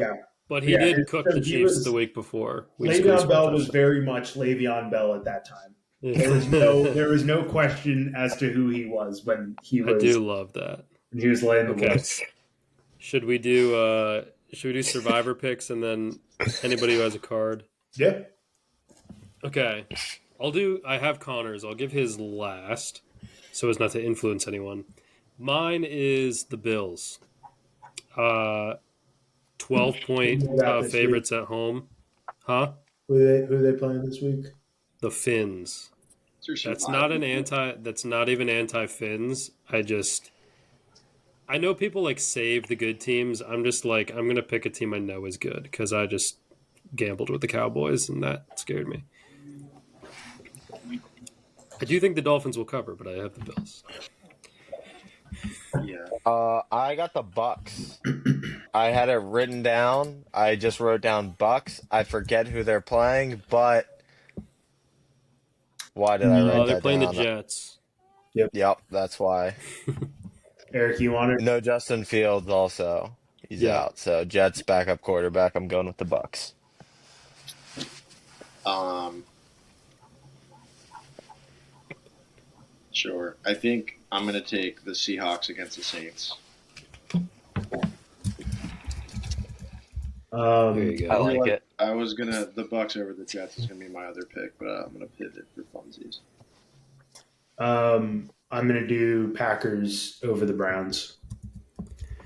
But he did cook the Chiefs the week before. Le'Veon Bell was very much Le'Veon Bell at that time. There was no question as to who he was when he was. I do love that. When he was laying the wood. Should we do survivor picks and then anybody who has a card? Yeah. Okay. I have Connor's. I'll give his last so as not to influence anyone. Mine is the Bills. 12-point favorites at home. Huh? Who are they playing this week? The Finns. That's not even anti-Finns. I know people like save the good teams. I'm just like, I'm going to pick a team I know is good because I just gambled with the Cowboys and that scared me. I do think the Dolphins will cover, but I have the Bills. Yeah. I got the Bucks. I had it written down. I just wrote down Bucks. I forget who they're playing, but why did I write that down? They're playing the Jets. Yep, that's why. Eric, you want it? No, Justin Fields also. He's out. So Jets backup quarterback. I'm going with the Bucks. Sure. I think I'm going to take the Seahawks against the Saints. There you go. I like it. I was the Bucks over the Jets is gonna be my other pick, but I'm gonna pivot for funsies. I'm gonna do Packers over the Browns.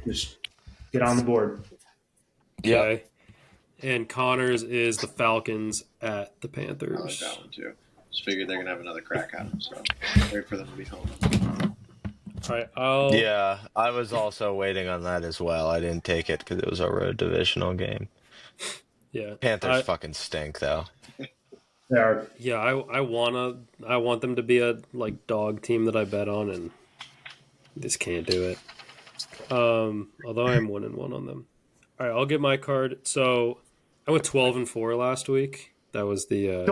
Just get on the board. Okay. And Connor's is the Falcons at the Panthers. I like that one too. Just figured they're gonna have another crack at them, so wait for them to be home. All right. Yeah, I was also waiting on that as well. I didn't take it because it was a road divisional game. Yeah. Panthers fucking stink though. They are. Yeah, I want them to be a like dog team that I bet on, and just can't do it. Although I'm 1-1 on them. All right, I'll get my card. So I went 12-4 last week. That was the.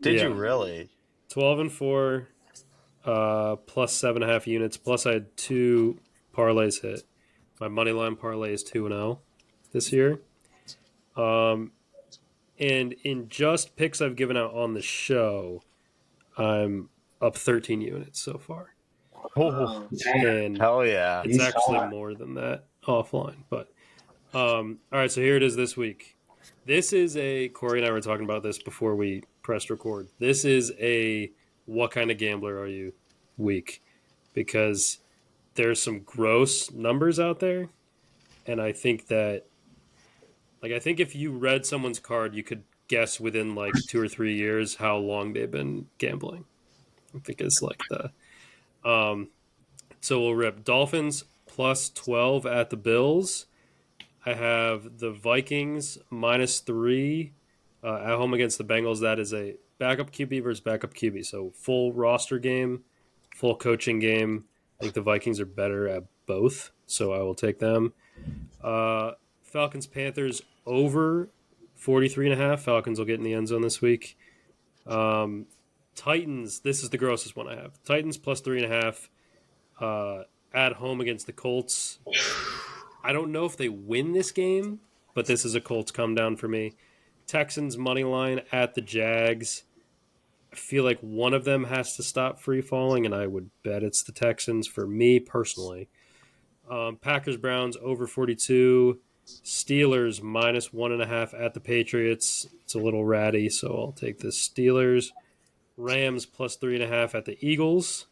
Did you really? 12-4, plus 7.5 units. Plus I had 2 parlays hit. My money line parlay is 2-0 this year. And in just picks I've given out on the show, I'm up 13 units so far. And Hell yeah. it's actually more than that offline. But all right, so here it is this week. This is Corey and I were talking about this before we pressed record. This is a what kind of gambler are you week, because there's some gross numbers out there, and I think that I think if you read someone's card, you could guess within like 2 or 3 years how long they've been gambling. I think it's like the so we'll rip Dolphins plus 12 at the Bills. I have the Vikings -3 at home against the Bengals. That is a backup QB versus backup QB. So full roster game, full coaching game. I think the Vikings are better at both, so I will take them. Falcons Panthers over 43.5. Falcons will get in the end zone this week. Titans. This is the grossest one I have. Titans plus 3.5 at home against the Colts. I don't know if they win this game, but this is a Colts come down for me. Texans money line at the Jags. I feel like one of them has to stop free falling, and I would bet it's the Texans for me personally. Packers Browns over 42. Steelers -1.5 at the Patriots. It's a little ratty, so I'll take the Steelers. Rams plus 3.5 at the Eagles.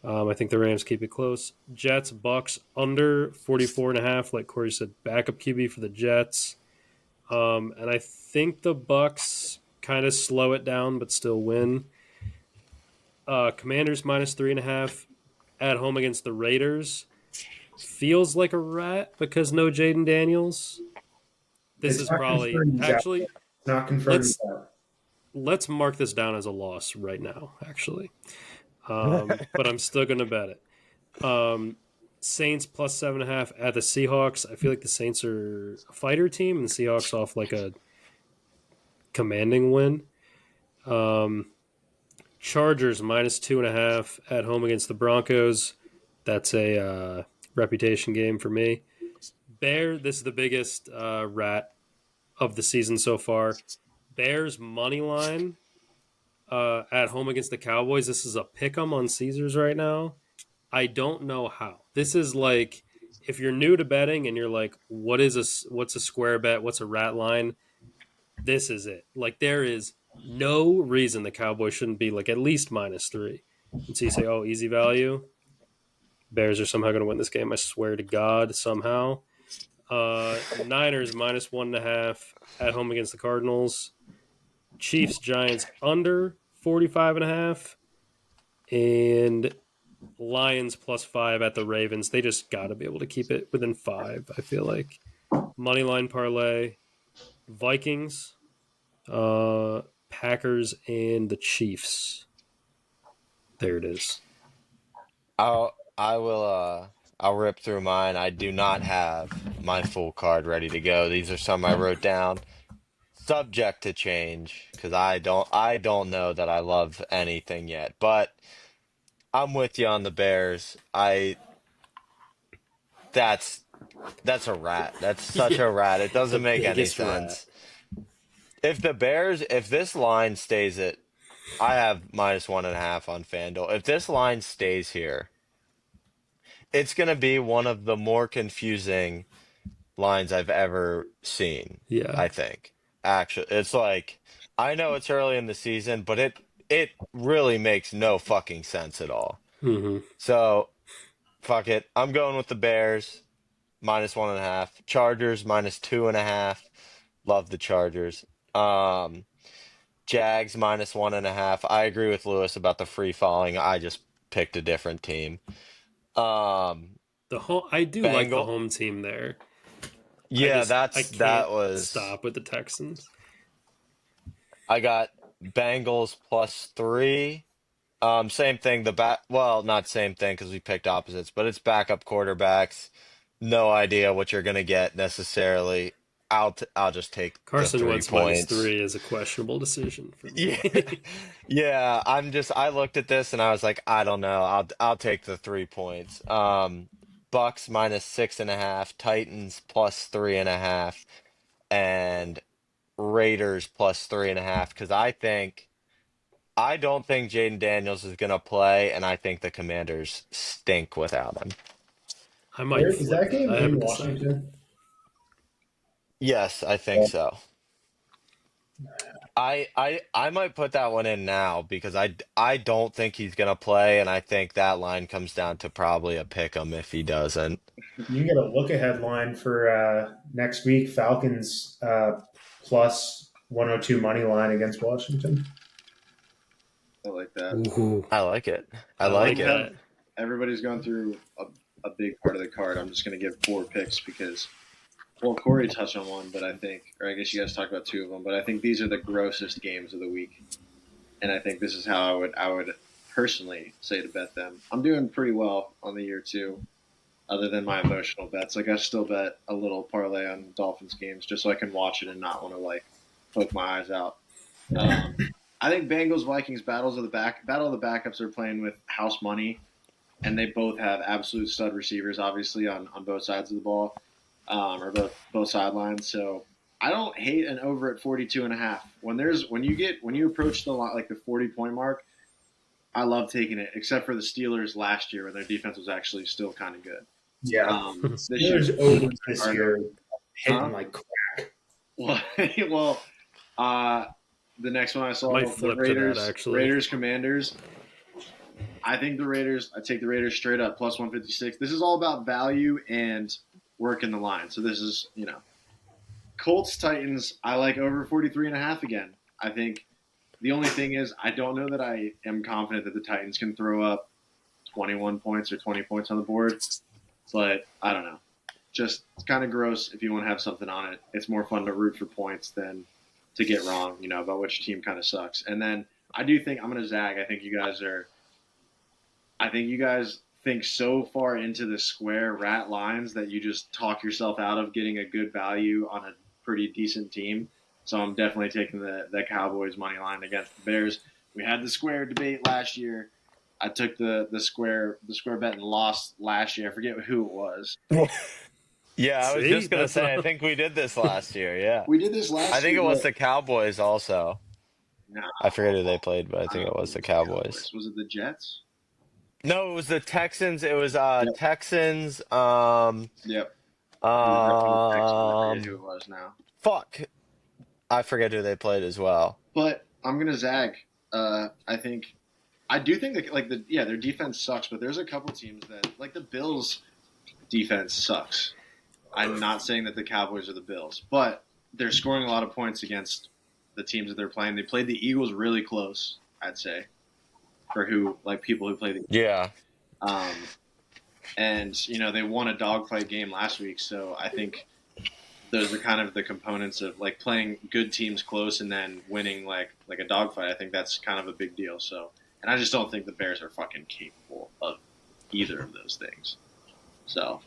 I think the Rams keep it close. Jets, Bucks under 44.5. Like Corey said, backup QB for the Jets. And I think the Bucks kind of slow it down, but still win. Commanders -3.5 at home against the Raiders. Feels like a rat because no Jaden Daniels. This It's is not probably confirmed yet. actually. It's not confirmed yet. Let's mark this down as a loss right now. Actually, but I'm still going to bet it. Saints plus 7.5 at the Seahawks. I feel like the Saints are a fighter team, and the Seahawks off like a commanding win. Chargers -2.5 at home against the Broncos. That's a reputation game for me. This is the biggest rat of the season so far. Bears money line at home against the Cowboys. This is a pick'em on Caesars right now. I don't know how. This is like if you're new to betting and you're like, what's a square bet? What's a rat line? This is it. Like there is no reason the Cowboys shouldn't be like at least -3. And so you say, oh, easy value. Bears are somehow going to win this game. I swear to God, somehow. Niners -1.5 at home against the Cardinals. Chiefs Giants under 45.5, and Lions +5 at the Ravens. They just got to be able to keep it within 5. I feel like moneyline parlay. Vikings, Packers, and the Chiefs. There it is. I'll rip through mine. I do not have my full card ready to go. These are some I wrote down, subject to change because I don't know that I love anything yet. But I'm with you on the Bears. That's a rat. That's such a rat. It doesn't The make any biggest rat. sense. If this line stays at, I have -1.5 on FanDuel. If this line stays here, it's going to be one of the more confusing lines I've ever seen, Yeah. I think. Actually, it's like, I know it's early in the season, but it really makes no fucking sense at all. Mm-hmm. So, fuck it. I'm going with the Bears, -1.5. Chargers, -2.5. Love the Chargers. Jags, -1.5. I agree with Lewis about the free falling. I just picked a different team. I do like the home team there. Yeah, I can't that was. stop with the Texans. I got Bengals +3. Same thing. Well, not same thing because we picked opposites, but it's backup quarterbacks. No idea what you're gonna get necessarily. I'll just take Carson the 3 Wentz points. -3 is a questionable decision for me. Yeah, yeah. I looked at this and I was like, I don't know. I'll take the 3 points. Bucks -6.5, Titans +3.5, and Raiders +3.5. Because I don't think Jaden Daniels is gonna play, and I think the Commanders stink without him. I might Is flip that game I in haven't decided. Washington? Yes, I think so. I might put that one in now because I don't think he's gonna play, and I think that line comes down to probably a pick 'em if he doesn't. You can get a look ahead line for next week. Falcons plus 102 money line against Washington. I like that. Ooh, I like it. I I like like it. that. Everybody's going through a big part of the card. I'm just going to give 4 picks because, well, Corey touched on one, but I think, or I guess you guys talked about 2 of them, but I think these are the grossest games of the week, and I think this is how I would personally say to bet them. I'm doing pretty well on the year too, other than my emotional bets. Like I still bet a little parlay on Dolphins games just so I can watch it and not want to like poke my eyes out. I think Bengals Vikings battle of the backups are playing with house money, and they both have absolute stud receivers, obviously on both sides of the ball, or both sidelines. So I don't hate an over at 42.5. When you approach the like the 40-point mark, I love taking it. Except for the Steelers last year, when their defense was actually still kind of good. Yeah. This year, Steelers over this year hitting like crack. well, the next one I saw, Might the flip to Raiders, that, actually. Raiders Commanders. I think the Raiders. I take the Raiders straight up plus 156. This is all about value and working the line. So this is Colts Titans. I like over 43.5 again. I think the only thing is I don't know that I am confident that the Titans can throw up 21 points or 20 points on the board, but I don't know. Just it's kind of gross if you want to have something on it. It's more fun to root for points than to get wrong, about which team kind of sucks. And then I do think I'm going to zag. I think you guys think so far into the square rat lines that you just talk yourself out of getting a good value on a pretty decent team. So I'm definitely taking the Cowboys money line against the Bears. We had the square debate last year. I took the square bet and lost last year. I forget who it was. Yeah, I was See? just going to That's say, I not- think we did this last year, yeah. We did this last year. I think it was but- the Cowboys also. No, I forget who they played, but I think it was the Cowboys. Was it the Jets? No, it was the Texans. It was Texans. Yep. I forget who Um, it was now. fuck. I forget who they played as well. But I'm gonna zag. I do think that their defense sucks, but there's a couple teams that like the Bills' defense sucks. I'm not saying that the Cowboys are the Bills, but they're scoring a lot of points against the teams that they're playing. They played the Eagles really close, I'd say, for people who play the Yeah. and they won a dogfight game last week, so I think those are kind of the components of like playing good teams close and then winning like a dogfight. I think that's kind of a big deal. So, and I just don't think the Bears are fucking capable of either of those things. So,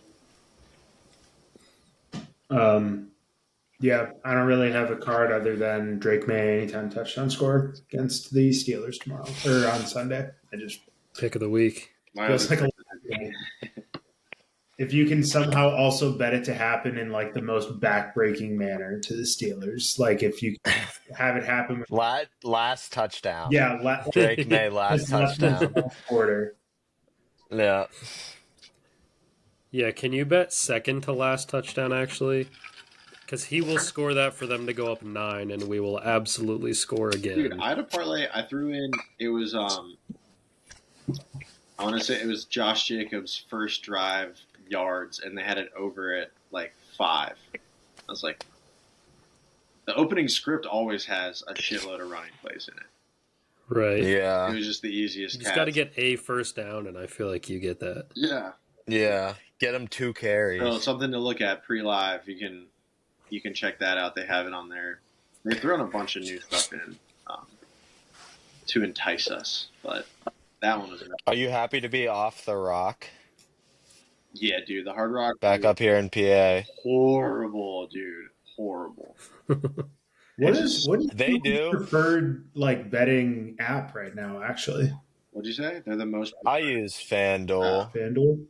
Yeah, I don't really have a card other than Drake May anytime touchdown score against the Steelers tomorrow or on Sunday. I just Pick of the week. my feels other like if you can somehow also bet it to happen in like the most backbreaking manner to the Steelers, like if you have it happen with Last touchdown. Drake May last touchdown. quarter. Yeah. Yeah, can you bet second to last touchdown, actually? Because he will score that for them to go up 9, and we will absolutely score again. dude, I had a parlay. I threw in. It was I want to say it was Josh Jacobs' first drive yards, and they had it over at like 5. I was like, the opening script always has a shitload of running plays in it. Right. Yeah. It was just the easiest. You just got to get a first down, and I feel like you get that. Yeah. Yeah. Get him 2 carries. So something to look at pre-live. You can check that out. They have it on there. They've thrown a bunch of new stuff in to entice us, but that one was enough. Are you happy to be off the rock? Yeah, dude, the Hard Rock Back up here in PA. horrible, dude, horrible. What is They do. preferred like betting app right now? Actually, What'd you say? They're the most. I use FanDuel. FanDuel.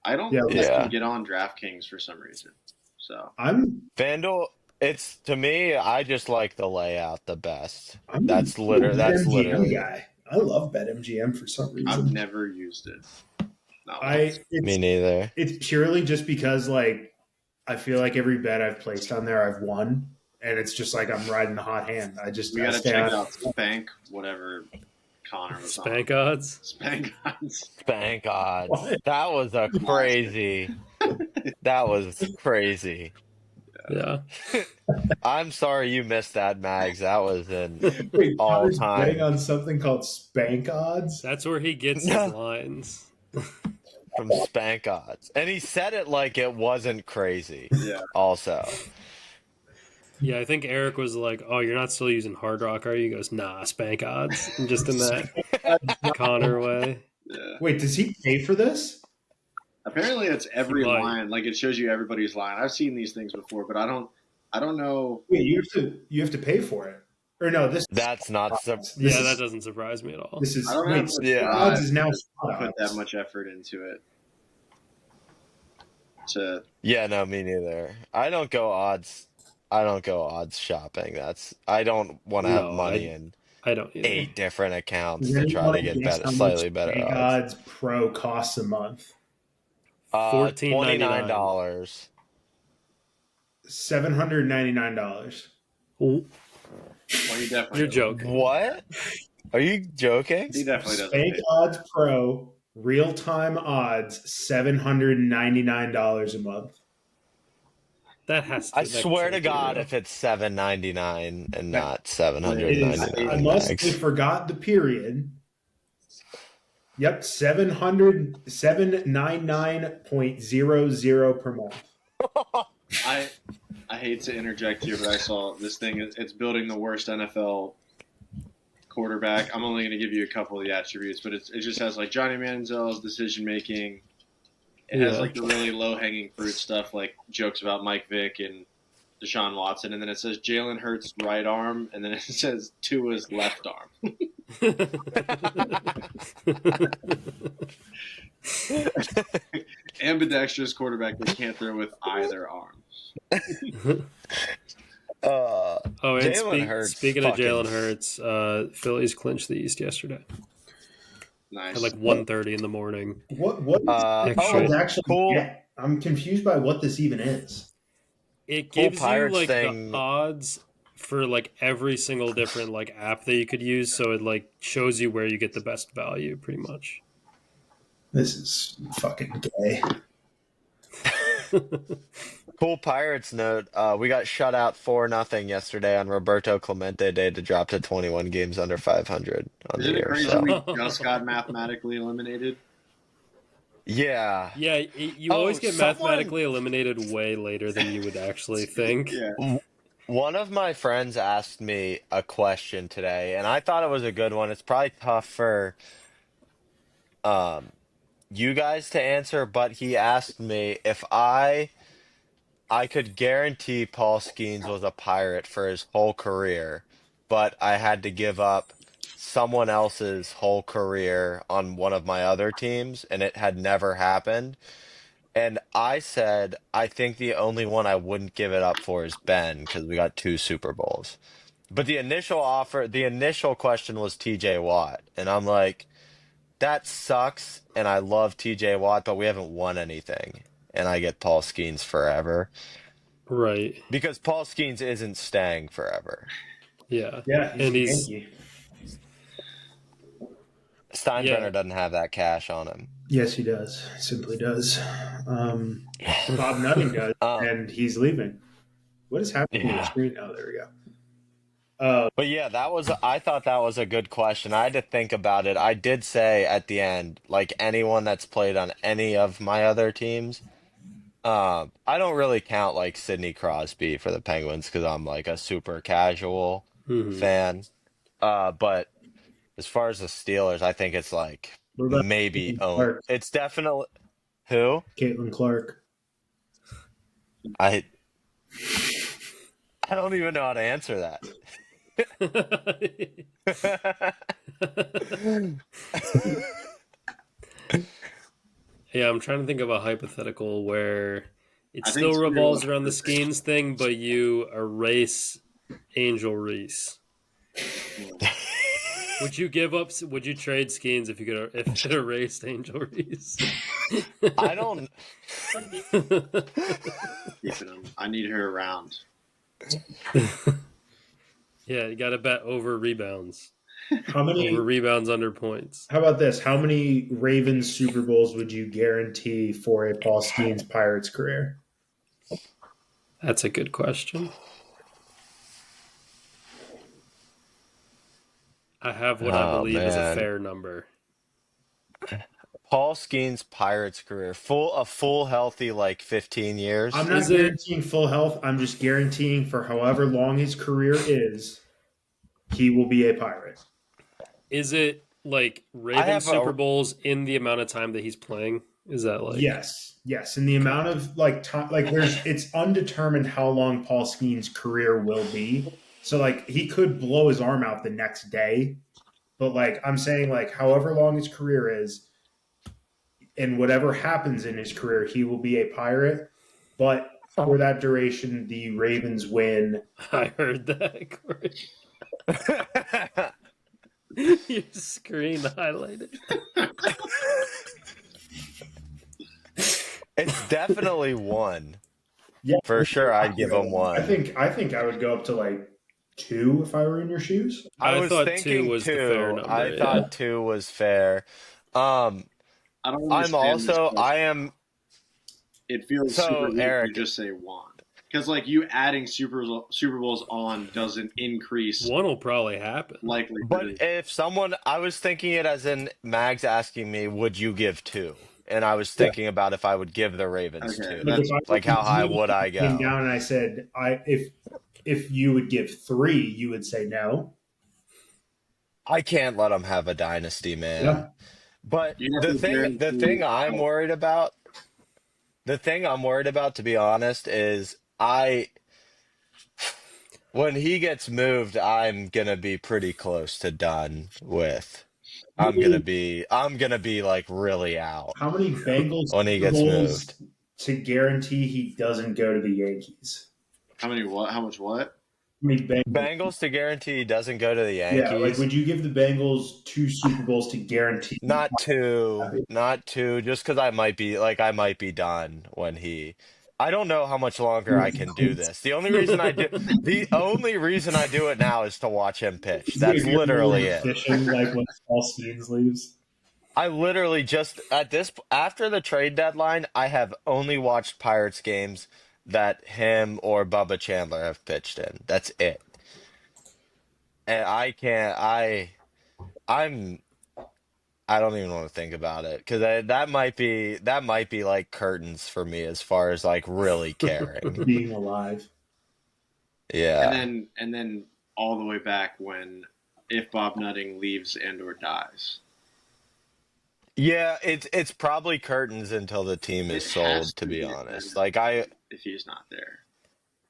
I don't Yeah. think I Yeah. can get on DraftKings for some reason. So I'm FanDuel, it's to me, I just like the layout the best. I'm That's a literally BetMGM guy. I love BetMGM for some I've reason. never used it. Not I once. me neither. it's purely just because like I feel like every bet I've placed on there I've won, and it's just like I'm riding the hot hand. I We gotta stay check on- out Spank, whatever Connor was Spank on. odds? Spank odds. Thank God. What? That was a crazy. That was crazy. Yeah. I'm sorry you missed that, Mags. That was an Wait, Connor's betting all-time on something called spank odds? That's where he gets his lines. from Spank Odds. And he said it like it wasn't crazy, Yeah. also. Yeah, I think Eric was like, "Oh, you're not still using Hard Rock, are you?" He goes, "Nah, Spank Odds," and just in that Connor way. Yeah. Wait, does he pay for this? Apparently, it's every might. line. Like it shows you everybody's line. I've seen these things before, but I don't know. Wait, you have to pay for it. Or no, That's not this Yeah, that is doesn't surprise me at all. this is I don't wait, have the Yeah. odds is now to spot put that odds. much effort into it. To Yeah, no, me neither. I don't go odds shopping. I don't want to have No, money in I don't either. 8 different accounts Does to try anyone to get guess better, how much slightly better Spank odds. Odds Pro costs a month? $14.99. $29. $799. Ooh, well, he definitely you're doesn't. joking. What? Are you joking? He definitely doesn't. Spank pay. Odds Pro real time odds $799 a month. That has to. I that swear to can't be God, real. if it's $7.99 and not It is, $799, unless they Max. forgot the period. Yep, 799.00 per month. I hate to interject here, but I saw this thing. It's building the worst NFL quarterback. I'm only going to give you a couple of the attributes, but it just has like Johnny Manziel's decision making. It has like the really low hanging fruit stuff, like jokes about Mike Vick and Deshaun Watson, and then it says Jalen Hurts' right arm, and then it says Tua's left arm. Ambidextrous quarterback that can't throw with either arm. Oh, and Jalen Hurts speaking of fucking- Jalen Hurts, Phillies clinched the East yesterday Nice. at like 1:30 in the morning. What Extra. is actually? cool. Yeah, I'm confused by what this even is. It Whole gives you Pirates like thing- the odds for like every single different like app that you could use, so it like shows you where you get the best value, pretty much. This is fucking gay. Cool Pirates note, we got shut out 4-0 yesterday on Roberto Clemente Day to drop to 21 games under 500 on Isn't the it year. crazy So. we just got mathematically eliminated? Yeah. Yeah, you Oh, always get someone- mathematically eliminated way later than you would actually think. Yeah. One of my friends asked me a question today, and I thought it was a good one. It's probably tough for you guys to answer, but he asked me if I could guarantee Paul Skeens was a Pirate for his whole career, but I had to give up someone else's whole career on one of my other teams, and it had never happened. And I said, I think the only one I wouldn't give it up for is Ben, because we got 2 Super Bowls. But the initial question was TJ Watt. And I'm like, that sucks. And I love TJ Watt, but we haven't won anything. And I get Paul Skeens forever. Right. Because Paul Skeens isn't staying forever. Yeah. Yeah, And he's Yankee. Steinbrenner doesn't have that cash on him. Yes, he does. Simply does. Bob Nutting does, and he's leaving. What is happening to the screen? Oh, there we go. But yeah, I thought that was a good question. I had to think about it. I did say at the end, like anyone that's played on any of my other teams, I don't really count like Sidney Crosby for the Penguins because I'm like a super casual fan. But as far as the Steelers, I think it's like What about maybe Caitlin Clark? it's definitely who Caitlin Clark. I don't even know how to answer that. Yeah, I'm trying to think of a hypothetical where it I think still it's revolves real. around the Skeens thing, but you erase Angel Reese. Would you give up? Would you trade Skeens if it erased Angel Reese? I don't. Keeping him. I need her around. Yeah, you got to bet over rebounds. How many? Over rebounds under points. How about this? How many Ravens Super Bowls would you guarantee for a Paul Skeens Pirates career? That's a good question. I have what I Oh believe is a man. fair number. Paul Skeen's Pirates career, a full healthy like 15 I'm years. not Is it guaranteeing full health. I'm just guaranteeing for however long his career is, he will be a Pirate. is it like I Ravens have Super a Bowls in the amount of time that he's playing? Is that like Yes, and the amount of like time, like it's undetermined how long Paul Skeen's career will be. So like he could blow his arm out the next day, but like I'm saying, like however long his career is, and whatever happens in his career, he will be a Pirate. But for that duration, the Ravens win. I heard that, Corey. Your screen highlighted. It's definitely one. Yeah, For sure, I'd give him one. I think I would go up to like 2 if I were in your shoes. I was thought two thinking was the fair two. number. I Yeah. thought two was fair. Um, I don't I'm understand this also question. I am It feels So, super weird Eric- to just say one. Because like you adding Super Bowls on doesn't increase One will probably happen. likelihood. but if someone I was thinking it as in Mags asking me, would you give two? And I was thinking about if I would give the Ravens Okay, two. that's- Like how high would I Came go? down and I said, if you would give 3, you would say no. I can't let them have a dynasty, man. Yeah. But You have the to thing guarantee- I'm worried about, to be honest, is when he gets moved, I'm gonna be pretty close to done with. I'm gonna be like really out How many Bengals when he Super gets Bowls moved. to guarantee he doesn't go to the Yankees? How many what? How much what? How many Bengals? Bengals to guarantee he doesn't go to the Yeah, like Yankees. would you give the Bengals 2 Super Bowls to guarantee? Not two, just because I might be done when he. I don't know how much longer I can do this. The only reason I do it now is to watch him pitch. That's literally it. Fishing like when Paul Skeens leaves. I literally just after the trade deadline, I have only watched Pirates games that him or Bubba Chandler have pitched in. That's it. And I don't even want to think about it because that might be like curtains for me as far as like really caring. Being alive. Yeah. And then all the way back when if Bob Nutting leaves and or dies. Yeah, it's probably curtains until the team is It has sold, to to be be honest. then. Like If he's not there.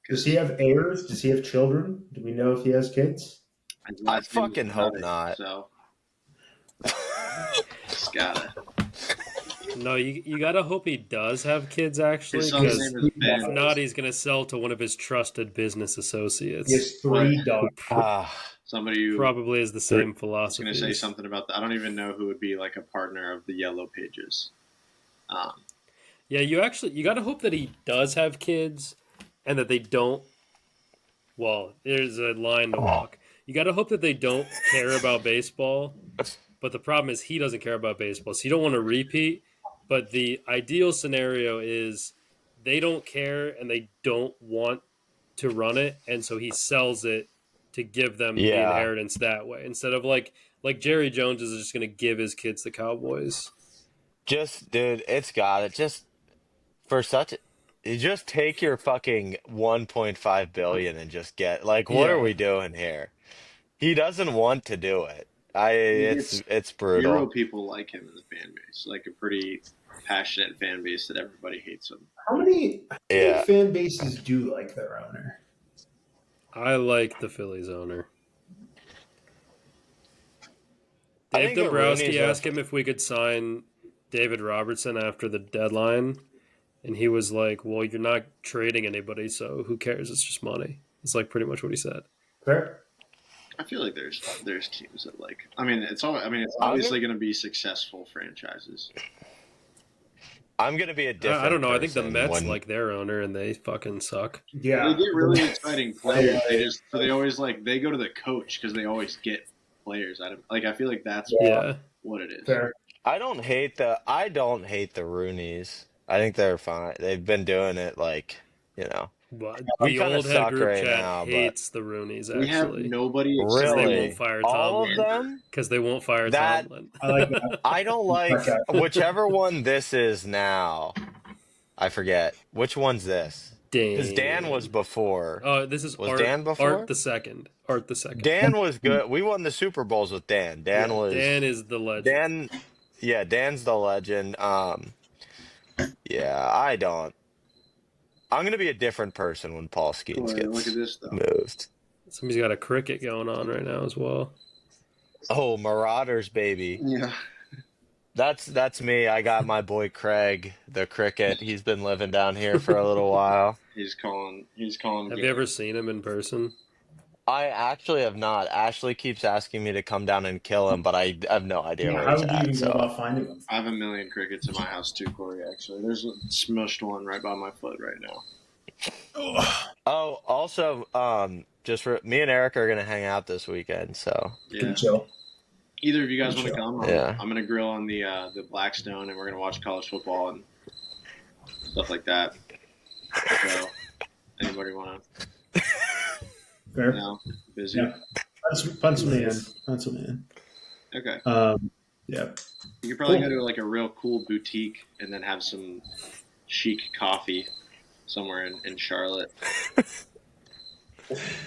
Does he have heirs? Does he have children? Do we know if he has kids? His I last name is fucking hope Nutting, not. So just No, you gotta hope he does have kids actually, his son's because name is Ben. if not, he's gonna sell to one of his trusted business He associates. has 3 daughters. Somebody who Probably is the same I was philosophy. going to say something about that. I don't even know who would be like a partner of the Yellow Pages. Yeah, you gotta hope that he does have kids, and that they don't. Well, there's a line to walk. You gotta hope that they don't care about baseball, but the problem is he doesn't care about baseball, so you don't want to repeat. But the ideal scenario is they don't care and they don't want to run it, and so he sells it to give them the Yeah. inheritance that way, instead of like Jerry Jones is just going to give his kids the Cowboys. Dude, it's got it. You just take your fucking 1.5 billion and just get what Yeah. are we doing here? He doesn't want to do it. It's Zero brutal. people like him in the fan base. Like a pretty passionate fan base that everybody hates him. How many Yeah. fan bases do like their owner? I like the Phillies owner. I Dave think the Dombrowski Rooney's asked him if we could sign David Robertson after the deadline, and he was like, "Well, you're not trading anybody, so who cares? It's just money." It's like pretty much what he said. Fair. I feel like there's teams that like. It's obviously going to be successful franchises. I'm gonna be a different I don't know. I think the person Mets when- like their owner, and they fucking suck. Yeah. They get really exciting players. They always they go to the coach because they always get players. I feel like that's Yeah. what it is. Fair. I don't hate the Roonies. I think they're fine. They've been doing it But We the kinda old head suck group right chat now, but- hates the Roonies, We have actually. nobody Because except they Really? won't fire All of Tomlin. them? Because they won't fire That- Tomlin. I like that. I don't like Okay. whichever one this is now. I forget. Which one's this? Because Dan was before. Oh, this is Was Art, Dan before? Art the second. Art the second. Dan was good. We won the Super Bowls with Dan. Dan Yeah, was Dan is the legend. Dan. Yeah, Dan's the legend. Yeah, I don't. I'm gonna be a different person when Paul Skeens Boy, look gets at this though. moved. Somebody's got a cricket going on right now as well. Oh, Marauders, baby. Yeah. That's me. I got my boy Craig, the cricket. He's been living down here for a little while. He's calling. Have you ever seen him in person? I actually have not. Ashley keeps asking me to come down and kill him, but I have no idea where How he's would you at. even go So. about finding them? I have a million crickets in my house too, Corey. Actually, there's a smushed one right by my foot right now. Oh, also, just for me and Eric are gonna hang out this weekend. So Yeah. Good chill. Either of you guys want to come? Yeah. I'm gonna grill on the Blackstone, and we're gonna watch college football and stuff like that. So, anybody want to? Fair. No, busy. Yeah. Pencil me in. Pencil me in. Okay. Yeah. You could probably Cool. go to like a real cool boutique and then have some chic coffee somewhere in Charlotte.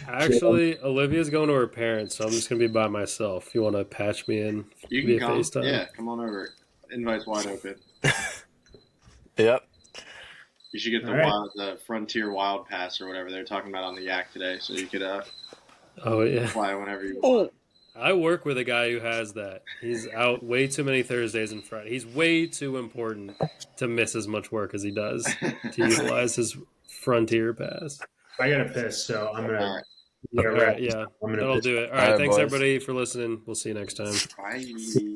Actually, Olivia's going to her parents, so I'm just going to be by myself. If you want to patch me in You via can come. FaceTime. Yeah, come on over. Invite's wide open. yep. You should get All right. the Frontier Wild Pass or whatever they're talking about on the Yak today, so you could Oh, yeah. fly whenever you Oh. want. I work with a guy who has that. He's out way too many Thursdays and Fridays. He's way too important to miss as much work as he does to utilize his Frontier Pass. I gotta piss, so I'm gonna. All right. Yeah, All right, yeah, I'm gonna that'll piss. do it. All All right, right, thanks boys. everybody for listening. We'll see you next time. Bye.